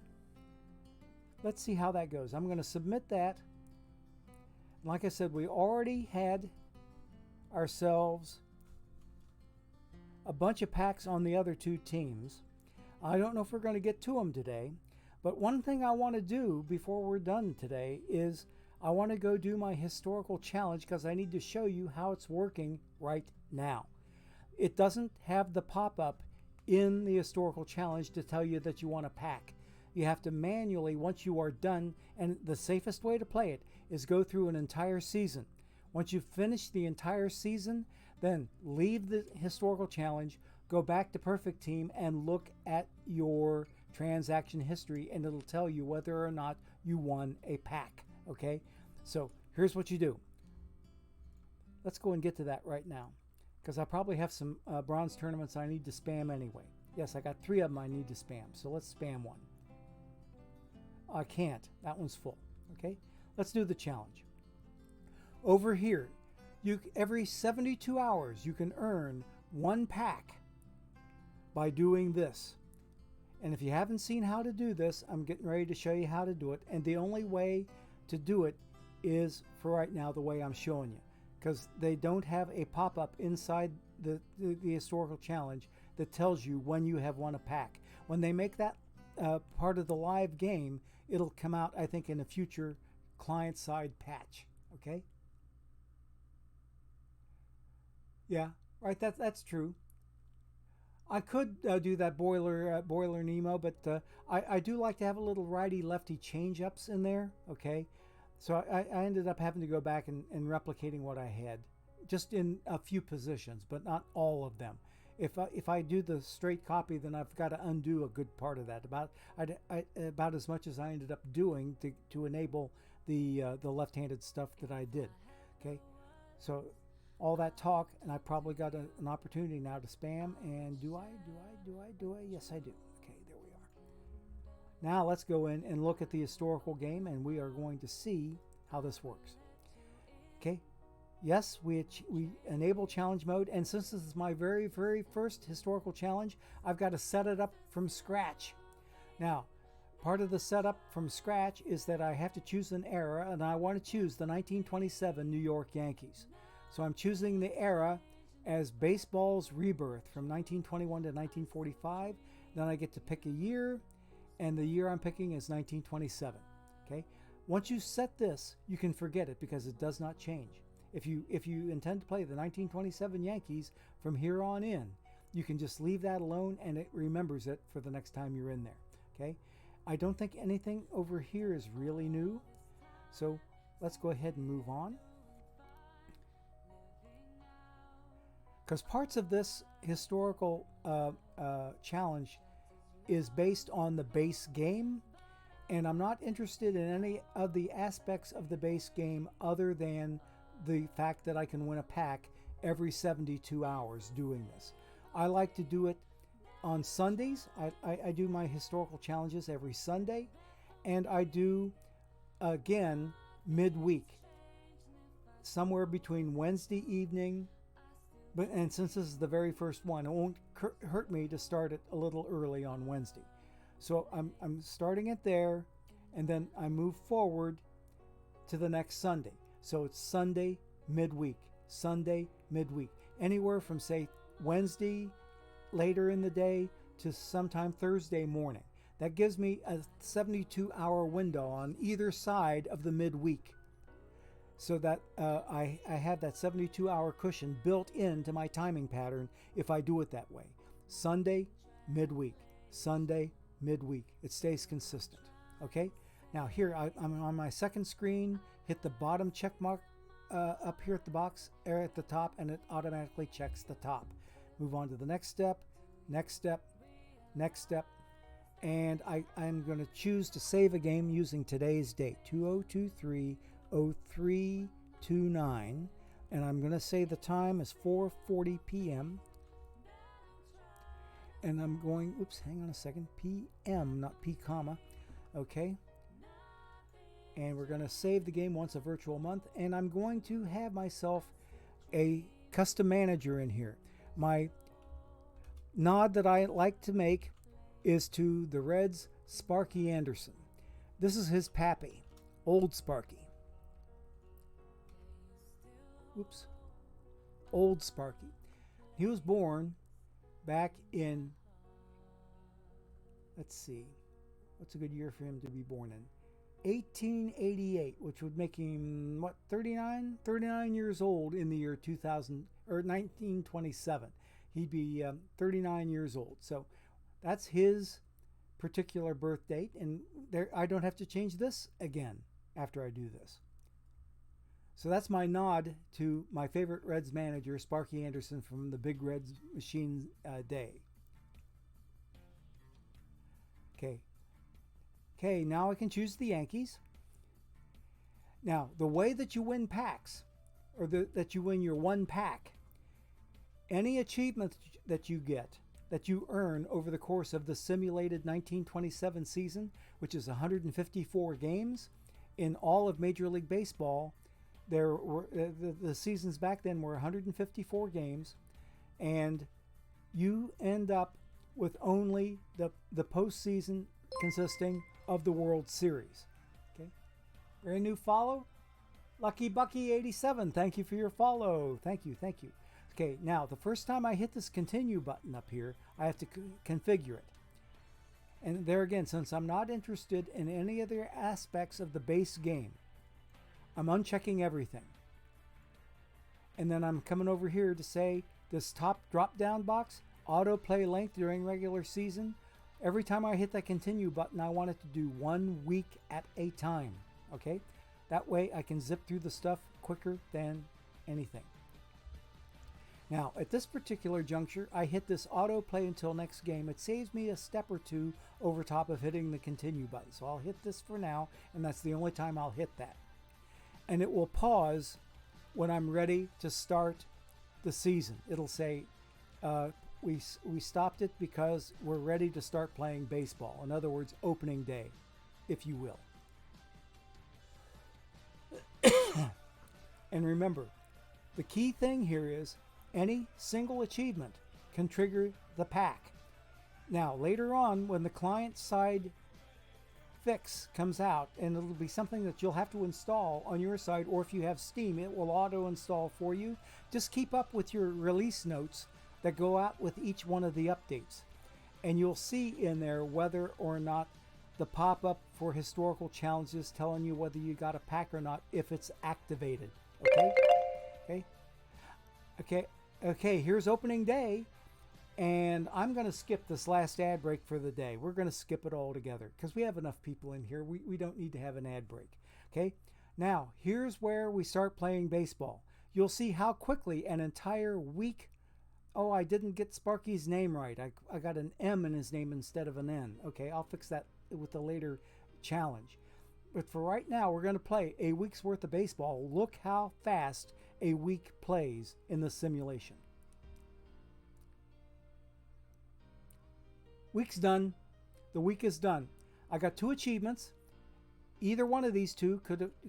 how that goes. I'm going to submit that. Like I said, we already had ourselves a bunch of packs on the other two teams. I don't know if we're going to get to them today, but one thing I want to do before we're done today is I want to go do my historical challenge, because I need to show you how it's working right now. It doesn't have the pop-up in the historical challenge to tell you that you want a pack. You have to manually, once you are done, and the safest way to play it is go through an entire season. Once you've finished the entire season, then leave the historical challenge, go back to Perfect Team, and look at your transaction history, and it'll tell you whether or not you won a pack. Okay, so here's what you do. Let's go and get to that right now, because I probably have some bronze tournaments I need to spam anyway. Yes, I got 3 of them I need to spam, so let's spam one. I can't. That one's full. Okay, let's do the challenge. Over here, every 72 hours you can earn 1 pack by doing this. And if you haven't seen how to do this, I'm getting ready to show you how to do it. And the only way to do it is, for right now, the way I'm showing you, because they don't have a pop-up inside the historical challenge that tells you when you have won a pack. When they make that part of the live game, it'll come out, I think, in a future client-side patch. Okay? Yeah, right. That's true. I could do that Boiler Nemo, but I do like to have a little righty-lefty change-ups in there. Okay, so I ended up having to go back and replicating what I had, just in a few positions, but not all of them. If I do the straight copy, then I've got to undo a good part of that, about as much as I ended up doing to enable the left-handed stuff that I did. Okay, so all that talk, and I probably got an opportunity now to spam. And do I? Yes, I do. Okay, there we are. Now let's go in and look at the historical game, and we are going to see how this works. Okay. Yes, we enable challenge mode, and since this is my very first historical challenge, I've got to set it up from scratch. Now, part of the setup from scratch is that I have to choose an era, and I want to choose the 1927 New York Yankees. So I'm choosing the era as baseball's rebirth from 1921 to 1945. Then I get to pick a year, and the year I'm picking is 1927. Okay. Once you set this, you can forget it because it does not change. If you intend to play the 1927 Yankees from here on in, you can just leave that alone, and it remembers it for the next time you're in there. Okay. I don't think anything over here is really new, so let's go ahead and move on. Because parts of this historical challenge is based on the base game, and I'm not interested in any of the aspects of the base game other than the fact that I can win a pack every 72 hours doing this. I like to do it on Sundays. I do my historical challenges every Sunday, and I do, again, midweek, somewhere between Wednesday evening. And since this is the very first one, it won't hurt me to start it a little early on Wednesday. So I'm starting it there, and then I move forward to the next Sunday. So it's Sunday midweek, Sunday midweek, anywhere from, say, Wednesday later in the day to sometime Thursday morning. That gives me a 72-hour window on either side of the midweek, so that I have that 72-hour cushion built into my timing pattern if I do it that way. Sunday, midweek, Sunday, midweek. It stays consistent. Okay? Now here, I'm on my second screen. Hit the bottom check mark up here at the box, or at the top, and it automatically checks the top. Move on to the next step, next step, next step. And I'm going to choose to save a game using today's date, 2023-0329, and I'm going to say the time is 4:40 p.m. And I'm going, oops, hang on a second, p.m., not p comma, okay. And we're going to save the game once a virtual month, and I'm going to have myself a custom manager in here. My nod that I like to make is to the Reds' Sparky Anderson. This is his pappy, Old Sparky. Oops. Old Sparky. He was born back in, let's see, what's a good year for him to be born in? 1888, which would make him, what, 39? 39 years old in the year 2000, or 1927. He'd be 39 years old. So that's his particular birth date, and there I don't have to change this again after I do this. So that's my nod to my favorite Reds manager, Sparky Anderson, from the Big Reds Machine day. Okay, now I can choose the Yankees. Now, the way that you win packs, or that you win your one pack, any achievement that you get, that you earn over the course of the simulated 1927 season, which is 154 games in all of Major League Baseball. There were the seasons back then were 154 games, and you end up with only the postseason consisting of the World Series. Okay, brand new follow, Lucky Bucky 87. Thank you for your follow. Thank you. Okay, now the first time I hit this continue button up here, I have to configure it. And there again, since I'm not interested in any other aspects of the base game, I'm unchecking everything. And then I'm coming over here to say this top drop down box, autoplay length during regular season. Every time I hit that continue button, I want it to do 1 week at a time. Okay? That way I can zip through the stuff quicker than anything. Now, at this particular juncture, I hit this autoplay until next game. It saves me a step or two over top of hitting the continue button. So I'll hit this for now, and that's the only time I'll hit that. And it will pause when I'm ready to start the season. It'll say, we stopped it because we're ready to start playing baseball. In other words, opening day, if you will. And remember, the key thing here is any single achievement can trigger the pack. Now, later on, when the client side fix comes out, and it'll be something that you'll have to install on your side, or if you have Steam, it will auto install for you. Just keep up with your release notes that go out with each one of the updates, and you'll see in there whether or not the pop-up for historical challenges telling you whether you got a pack or not, if it's activated. Okay, here's opening day, and I'm going to skip this last ad break for the day. We're going to skip it all together because we have enough people in here. We don't need to have an ad break. Okay, now here's where we start playing baseball. You'll see how quickly an entire week. Oh, I didn't get Sparky's name right. I got an M in his name instead of an N. Okay, I'll fix that with a later challenge. But for right now, we're going to play a week's worth of baseball. Look how fast a week plays in the simulation. Week's done. The week is done. I got 2 achievements. Either one of these 2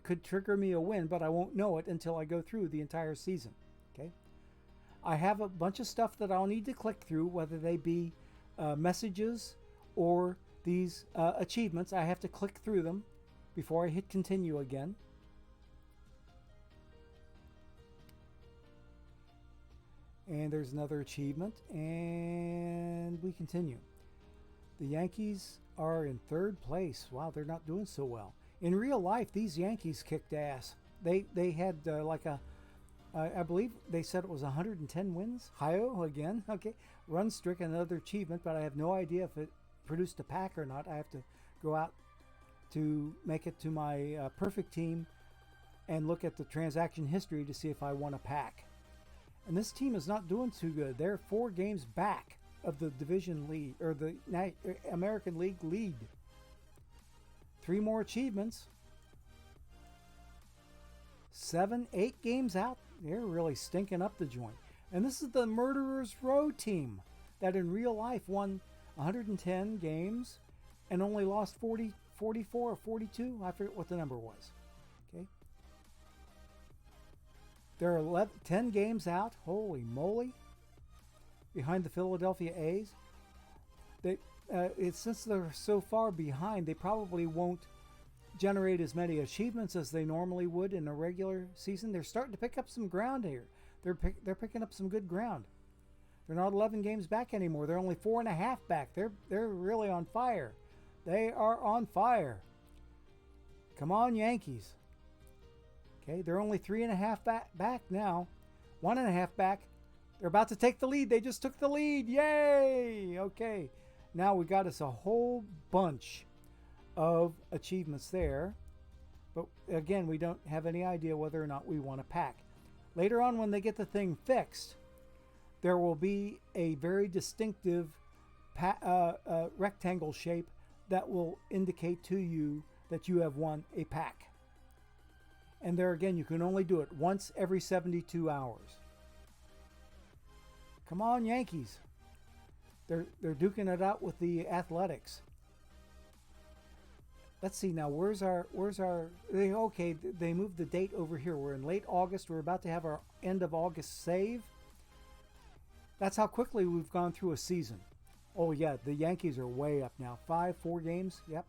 could trigger me a win, but I won't know it until I go through the entire season. Okay. I have a bunch of stuff that I'll need to click through, whether they be messages or these achievements. I have to click through them before I hit continue again. And there's another achievement, and we continue. The Yankees are in 3rd place. Wow, they're not doing so well. In real life, these Yankees kicked ass. They had like a I believe they said it was 110 wins. Hi-oh again. Okay. Run streak, another achievement, but I have no idea if it produced a pack or not. I have to go out to make it to my perfect team and look at the transaction history to see if I won a pack. And this team is not doing too good. They're 4 games back of the division lead, or the American League lead. 3 more achievements. 7, 8 games out. They're really stinking up the joint. And this is the Murderers Row team that in real life won 110 games and only lost 44 or 42. I forget what the number was. Okay. They're 10 games out. Holy moly. behind the Philadelphia A's. Since they're so far behind, they probably won't generate as many achievements as they normally would in a regular season. They're starting to pick up some ground here. They're picking up some good ground. They're not 11 games back anymore. They're only 4.5 back. They're really on fire. They are on fire. Come on, Yankees. Okay, they're only 3.5 back now. 1.5 back. They're about to take the lead. They just took the lead. Yay! Okay, now we got us a whole bunch of achievements there. But again, we don't have any idea whether or not we want a pack. Later on, when they get the thing fixed, there will be a very distinctive rectangle shape that will indicate to you that you have won a pack. And there again, you can only do it once every 72 hours. Come on, Yankees. They're duking it out with the Athletics. Let's see now, where's our okay, they moved the date over here. We're in late August. We're about to have our end of August save. That's how quickly we've gone through a season. Oh yeah, the Yankees are way up now. 4 games. Yep.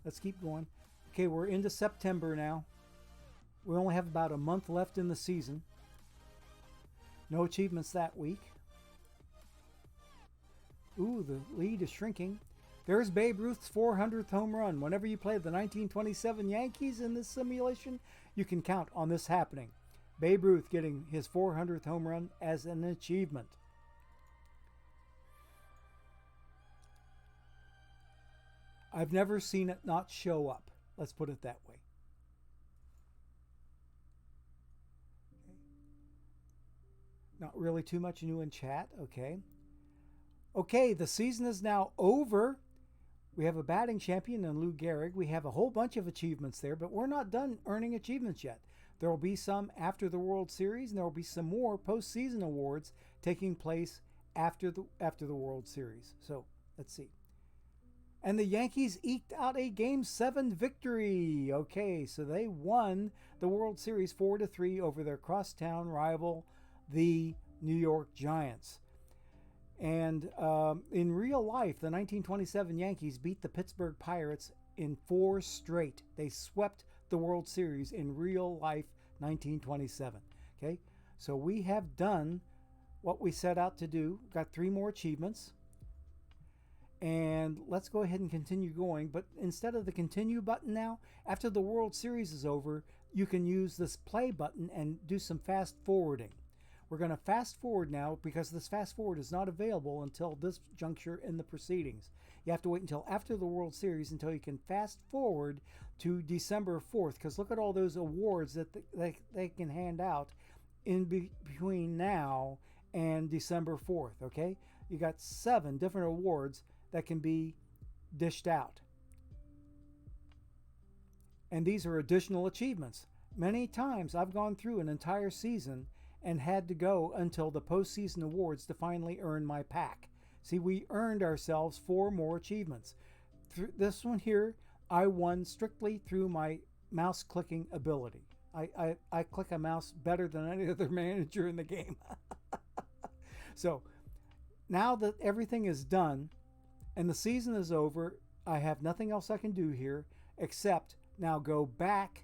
Let's keep going. Okay, we're into September now. We only have about a month left in the season. No achievements that week. Ooh, the lead is shrinking. There's Babe Ruth's 400th home run. Whenever you play the 1927 Yankees in this simulation, you can count on this happening. Babe Ruth getting his 400th home run as an achievement. I've never seen it not show up. Let's put it that way. Not really too much new in chat. Okay. Okay, the season is now over. We have a batting champion in Lou Gehrig. We have a whole bunch of achievements there, but we're not done earning achievements yet. There will be some after the World Series, and there will be some more postseason awards taking place after the World Series. So let's see. And the Yankees eked out a Game 7 victory. Okay, so they won the World Series 4-3 over their crosstown rival, the New York Giants. And in real life, the 1927 Yankees beat the Pittsburgh Pirates in 4 straight. They swept the World Series in real life 1927. Okay, so we have done what we set out to do. Got 3 more achievements. And let's go ahead and continue going. But instead of the continue button now, after the World Series is over, you can use this play button and do some fast forwarding. We're going to fast forward now because this fast forward is not available until this juncture in the proceedings. You have to wait until after the World Series until you can fast forward to December 4th, because look at all those awards that they can hand out in between now and December 4th, okay? You got 7 different awards that can be dished out. And these are additional achievements. Many times I've gone through an entire season and had to go until the postseason awards to finally earn my pack. See, we earned ourselves 4 more achievements. This one here, I won strictly through my mouse clicking ability. I click a mouse better than any other manager in the game. So now that everything is done and the season is over, I have nothing else I can do here except now go back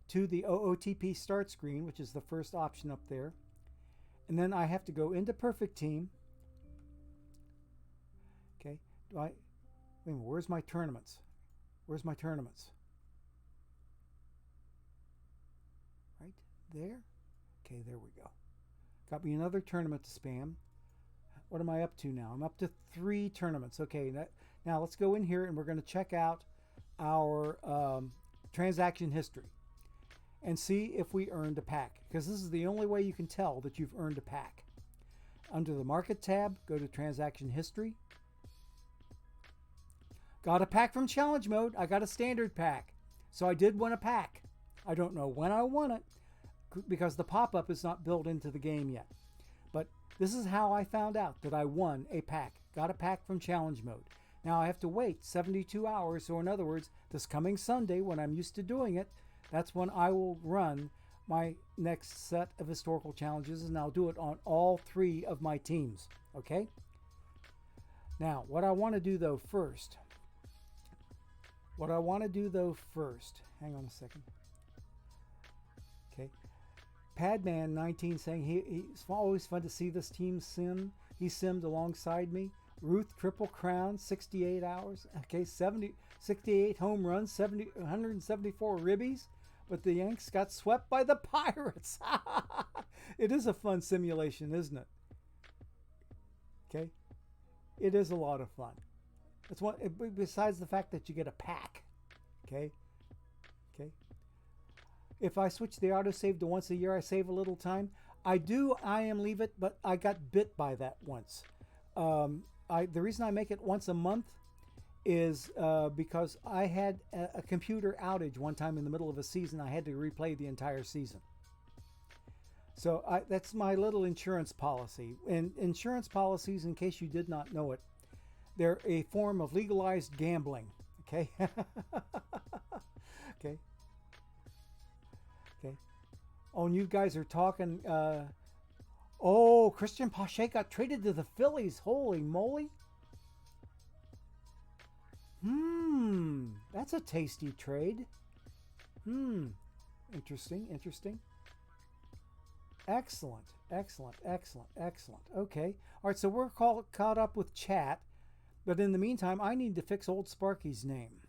to the OOTP start screen, which is the first option up there. And then I have to go into Perfect Team. Okay, wait a minute, where's my tournaments? Where's my tournaments? Right there? Okay, there we go. Got me another tournament to spam. What am I up to now? I'm up to 3 tournaments. Okay, now let's go in here and we're going to check out our transaction history and see if we earned a pack, because this is the only way you can tell that you've earned a pack. Under the Market tab, go to Transaction History. Got a pack from Challenge Mode. I got a standard pack. So I did win a pack. I don't know when I won it because the pop-up is not built into the game yet. But this is how I found out that I won a pack. Got a pack from Challenge Mode. Now I have to wait 72 hours. So in other words, this coming Sunday when I'm used to doing it, that's when I will run my next set of historical challenges, and I'll do it on all 3 of my teams. Okay? Now, what I want to do though first, hang on a second. Okay. Padman19 saying it's always fun to see this team sim. He simmed alongside me. Ruth Triple Crown, 68 hours. Okay, 68 home runs, 174 ribbies. But the Yanks got swept by the Pirates. It is a fun simulation, isn't it? Okay. It is a lot of fun. It's one, besides the fact that you get a pack. Okay. Okay. If I switch the autosave to once a year, I save a little time. I am leave it, but I got bit by that once. The reason I make it once a month is because I had a computer outage one time in the middle of a season. I had to replay the entire season. So that's my little insurance policy. And insurance policies, in case you did not know it, they're a form of legalized gambling. Okay? Okay. Okay. Oh, and you guys are talking. Oh, Christian Pache got traded to the Phillies. Holy moly. That's a tasty trade. Interesting, interesting. Excellent, excellent, excellent, excellent. Okay. All right, so we're caught up with chat. But in the meantime, I need to fix old Sparky's name.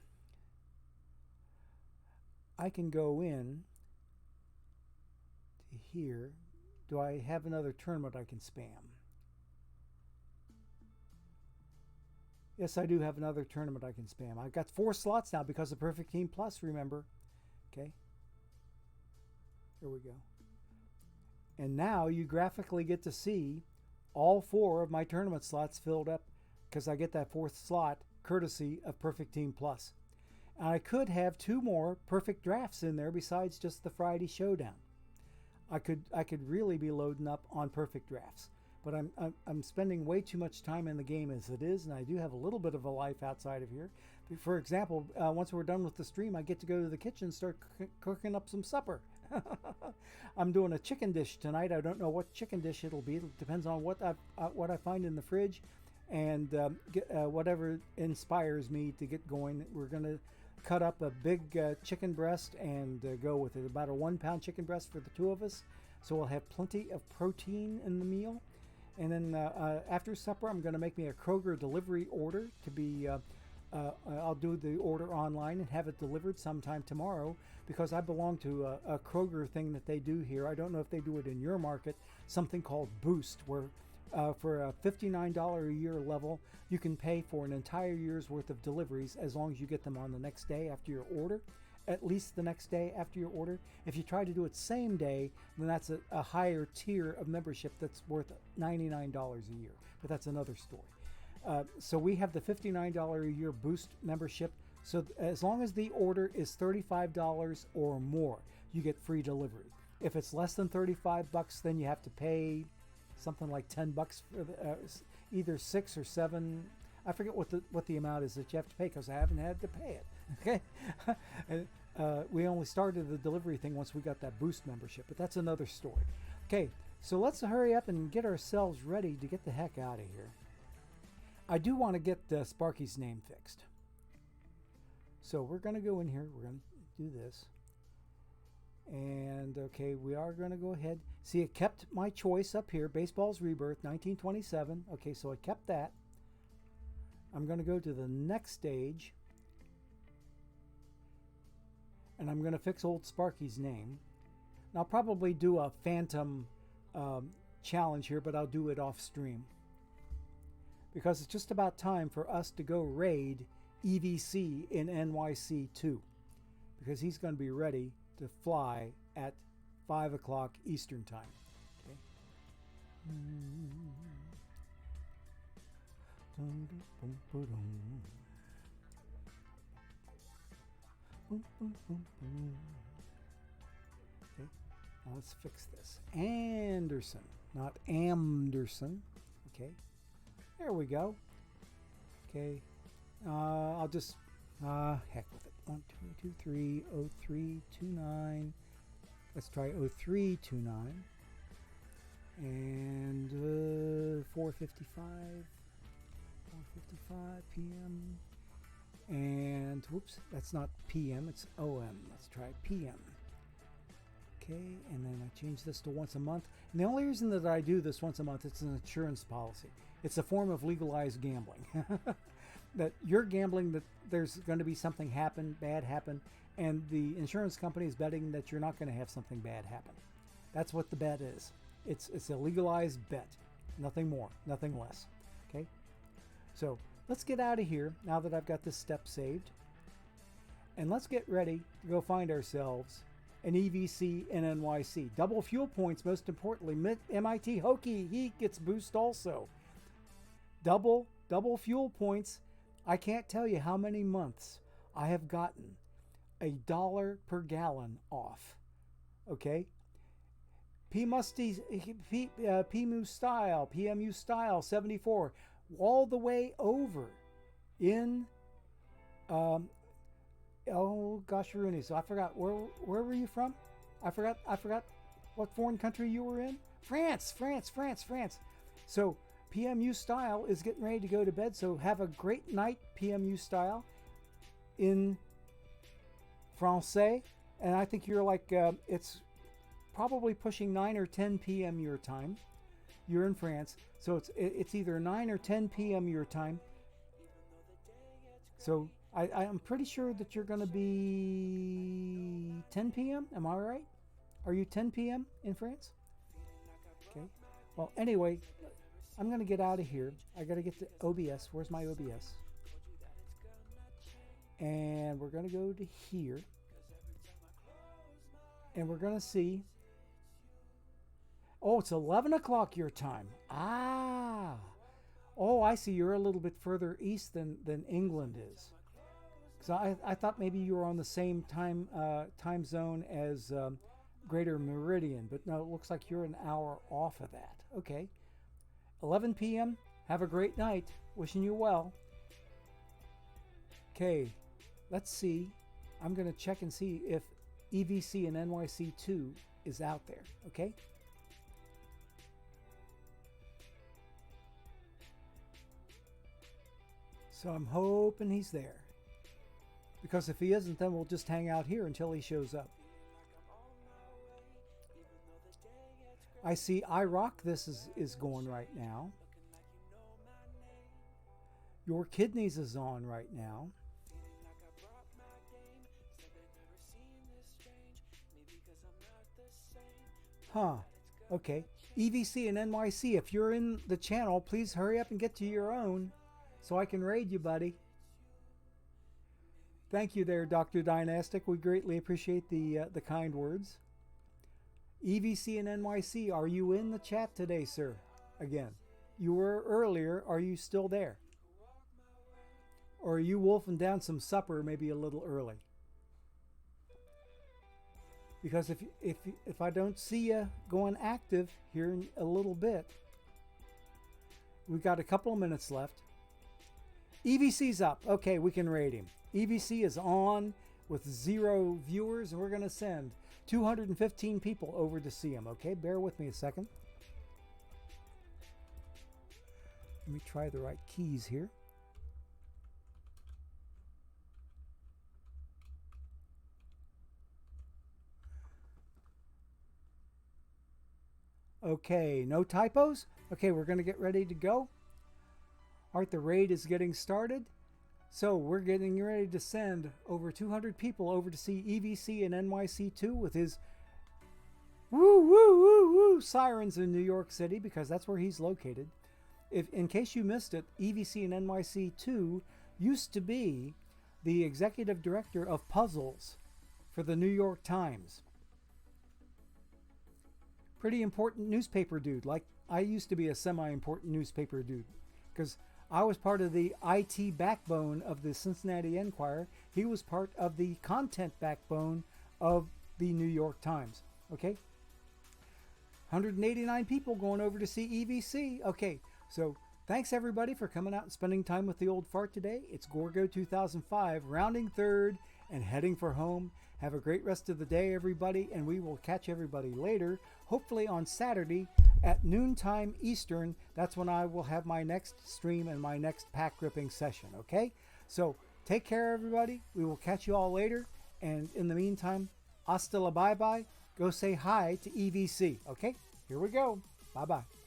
I can go in to here. Do I have another tournament I can spam? Yes, I do have another tournament I can spam. I've got 4 slots now because of Perfect Team Plus, remember. Okay. Here we go. And now you graphically get to see all 4 of my tournament slots filled up because I get that 4th slot courtesy of Perfect Team Plus. And I could have 2 more perfect drafts in there besides just the Friday Showdown. I could really be loading up on perfect drafts, but I'm spending way too much time in the game as it is, and I do have a little bit of a life outside of here. For example, once we're done with the stream, I get to go to the kitchen and start cooking up some supper. I'm doing a chicken dish tonight. I don't know what chicken dish it'll be. It depends on what I find in the fridge, and whatever inspires me to get going. We're gonna cut up a big chicken breast and go with it. About a 1-pound chicken breast for the 2 of us. So we'll have plenty of protein in the meal. And then after supper, I'm going to make me a Kroger delivery order to be, I'll do the order online and have it delivered sometime tomorrow because I belong to a Kroger thing that they do here. I don't know if they do it in your market, something called Boost, where for a $59 a year level, you can pay for an entire year's worth of deliveries as long as you get them on the next day after your order, at least the next day after your order. If you try to do it same day, then that's a higher tier of membership that's worth $99 a year, but that's another story. So we have the $59 a year Boost membership. So as long as the order is $35 or more, you get free delivery. If it's less than $35, then you have to pay something like $10 for the, either 6 or 7. I forget what the amount is that you have to pay because I haven't had to pay it. Okay, we only started the delivery thing once we got that Boost membership, but that's another story. Okay, so let's hurry up and get ourselves ready to get the heck out of here. I do want to get Sparky's name fixed, so we're going to go in here. We're going to do this. And okay, we are going to go ahead. See, it kept my choice up here, Baseball's Rebirth, 1927. Okay, so it kept that. I'm going to go to the next stage. And I'm going to fix old Sparky's name. And I'll probably do a phantom challenge here, but I'll do it off stream. Because it's just about time for us to go raid EVC in NYC 2. Because he's going to be ready to fly at 5 o'clock Eastern time. Okay. Okay, now let's fix this. Anderson, not Anderson. Okay, there we go. Okay, I'll just heck with it. 1, 2, 2, 3, 0, 3, 2, 9. Let's try 0329. And 4:55 p.m. And whoops, that's not p.m., it's o.m. Let's try p.m. Okay, and then I change this to once a month. And the only reason that I do this once a month, it's an insurance policy. It's a form of legalized gambling. That you're gambling that there's going to be something bad happen, and the insurance company is betting that you're not going to have something bad happen. That's what the bet is. It's a legalized bet. Nothing more, nothing less. Okay? So let's get out of here now that I've got this step saved. And let's get ready to go find ourselves an EVC in NYC. Double fuel points, most importantly. MIT Hokie, he gets boost also. Double fuel points. I can't tell you how many months I have gotten $1 per gallon off. Okay? PMU style 74, all the way over in oh gosh, Rooney. So I forgot where were you from? I forgot what foreign country you were in. France. So PMU style is getting ready to go to bed. So have a great night, PMU style in Francais. And I think you're like it's probably pushing 9 or 10 p.m. your time. You're in France, so it's either 9 or 10 p.m. your time. So I'm pretty sure that you're going to be 10 p.m. Am I right? Are you 10 p.m. in France? Okay. Well, anyway, I'm going to get out of here. I got to get to OBS. Where's my OBS? And we're going to go to here. And we're going to see. Oh, it's 11 o'clock your time. Ah. Oh, I see. You're a little bit further east than England is. So I thought maybe you were on the same time zone as Greater Meridian. But no, it looks like you're an hour off of that. Okay. 11 p.m. Have a great night. Wishing you well. Okay. Let's see. I'm going to check and see if EVC and NYC2 is out there. Okay. So I'm hoping he's there. Because if he isn't, then we'll just hang out here until he shows up. I see I Rock This is going right now. Your Kidneys is on right now. Huh. Okay. EVC and NYC, if you're in the channel, please hurry up and get to your own so I can raid you, buddy. Thank you there, Dr. Dynastic. We greatly appreciate the kind words. EVC and NYC, are you in the chat today, sir? Again, you were earlier. Are you still there? Or are you wolfing down some supper maybe a little early? Because if I don't see you going active here in a little bit, we've got a couple of minutes left. EVC's up. Okay, we can raid him. EVC is on with 0 viewers, and we're going to send 215 people over to see him. Okay, bear with me a second. Let me try the right keys here. Okay, no typos? Okay, we're going to get ready to go. All right, the raid is getting started. So we're getting ready to send over 200 people over to see EVC and NYC2 with his woo, woo, woo, woo sirens in New York City, because that's where he's located. If, in case you missed it, EVC and NYC2 used to be the executive director of puzzles for the New York Times. Pretty important newspaper dude. Like, I used to be a semi-important newspaper dude because I was part of the IT backbone of the Cincinnati Enquirer. He was part of the content backbone of the New York Times. Okay? 189 people going over to see EVC. Okay, so thanks everybody for coming out and spending time with the old fart today. It's Gorgo 2005, rounding third and heading for home. Have a great rest of the day, everybody, and we will catch everybody later, hopefully on Saturday at noontime Eastern. That's when I will have my next stream and my next pack gripping session, okay? So take care, everybody. We will catch you all later. And in the meantime, hasta la bye-bye. Go say hi to EVC, okay? Here we go. Bye-bye.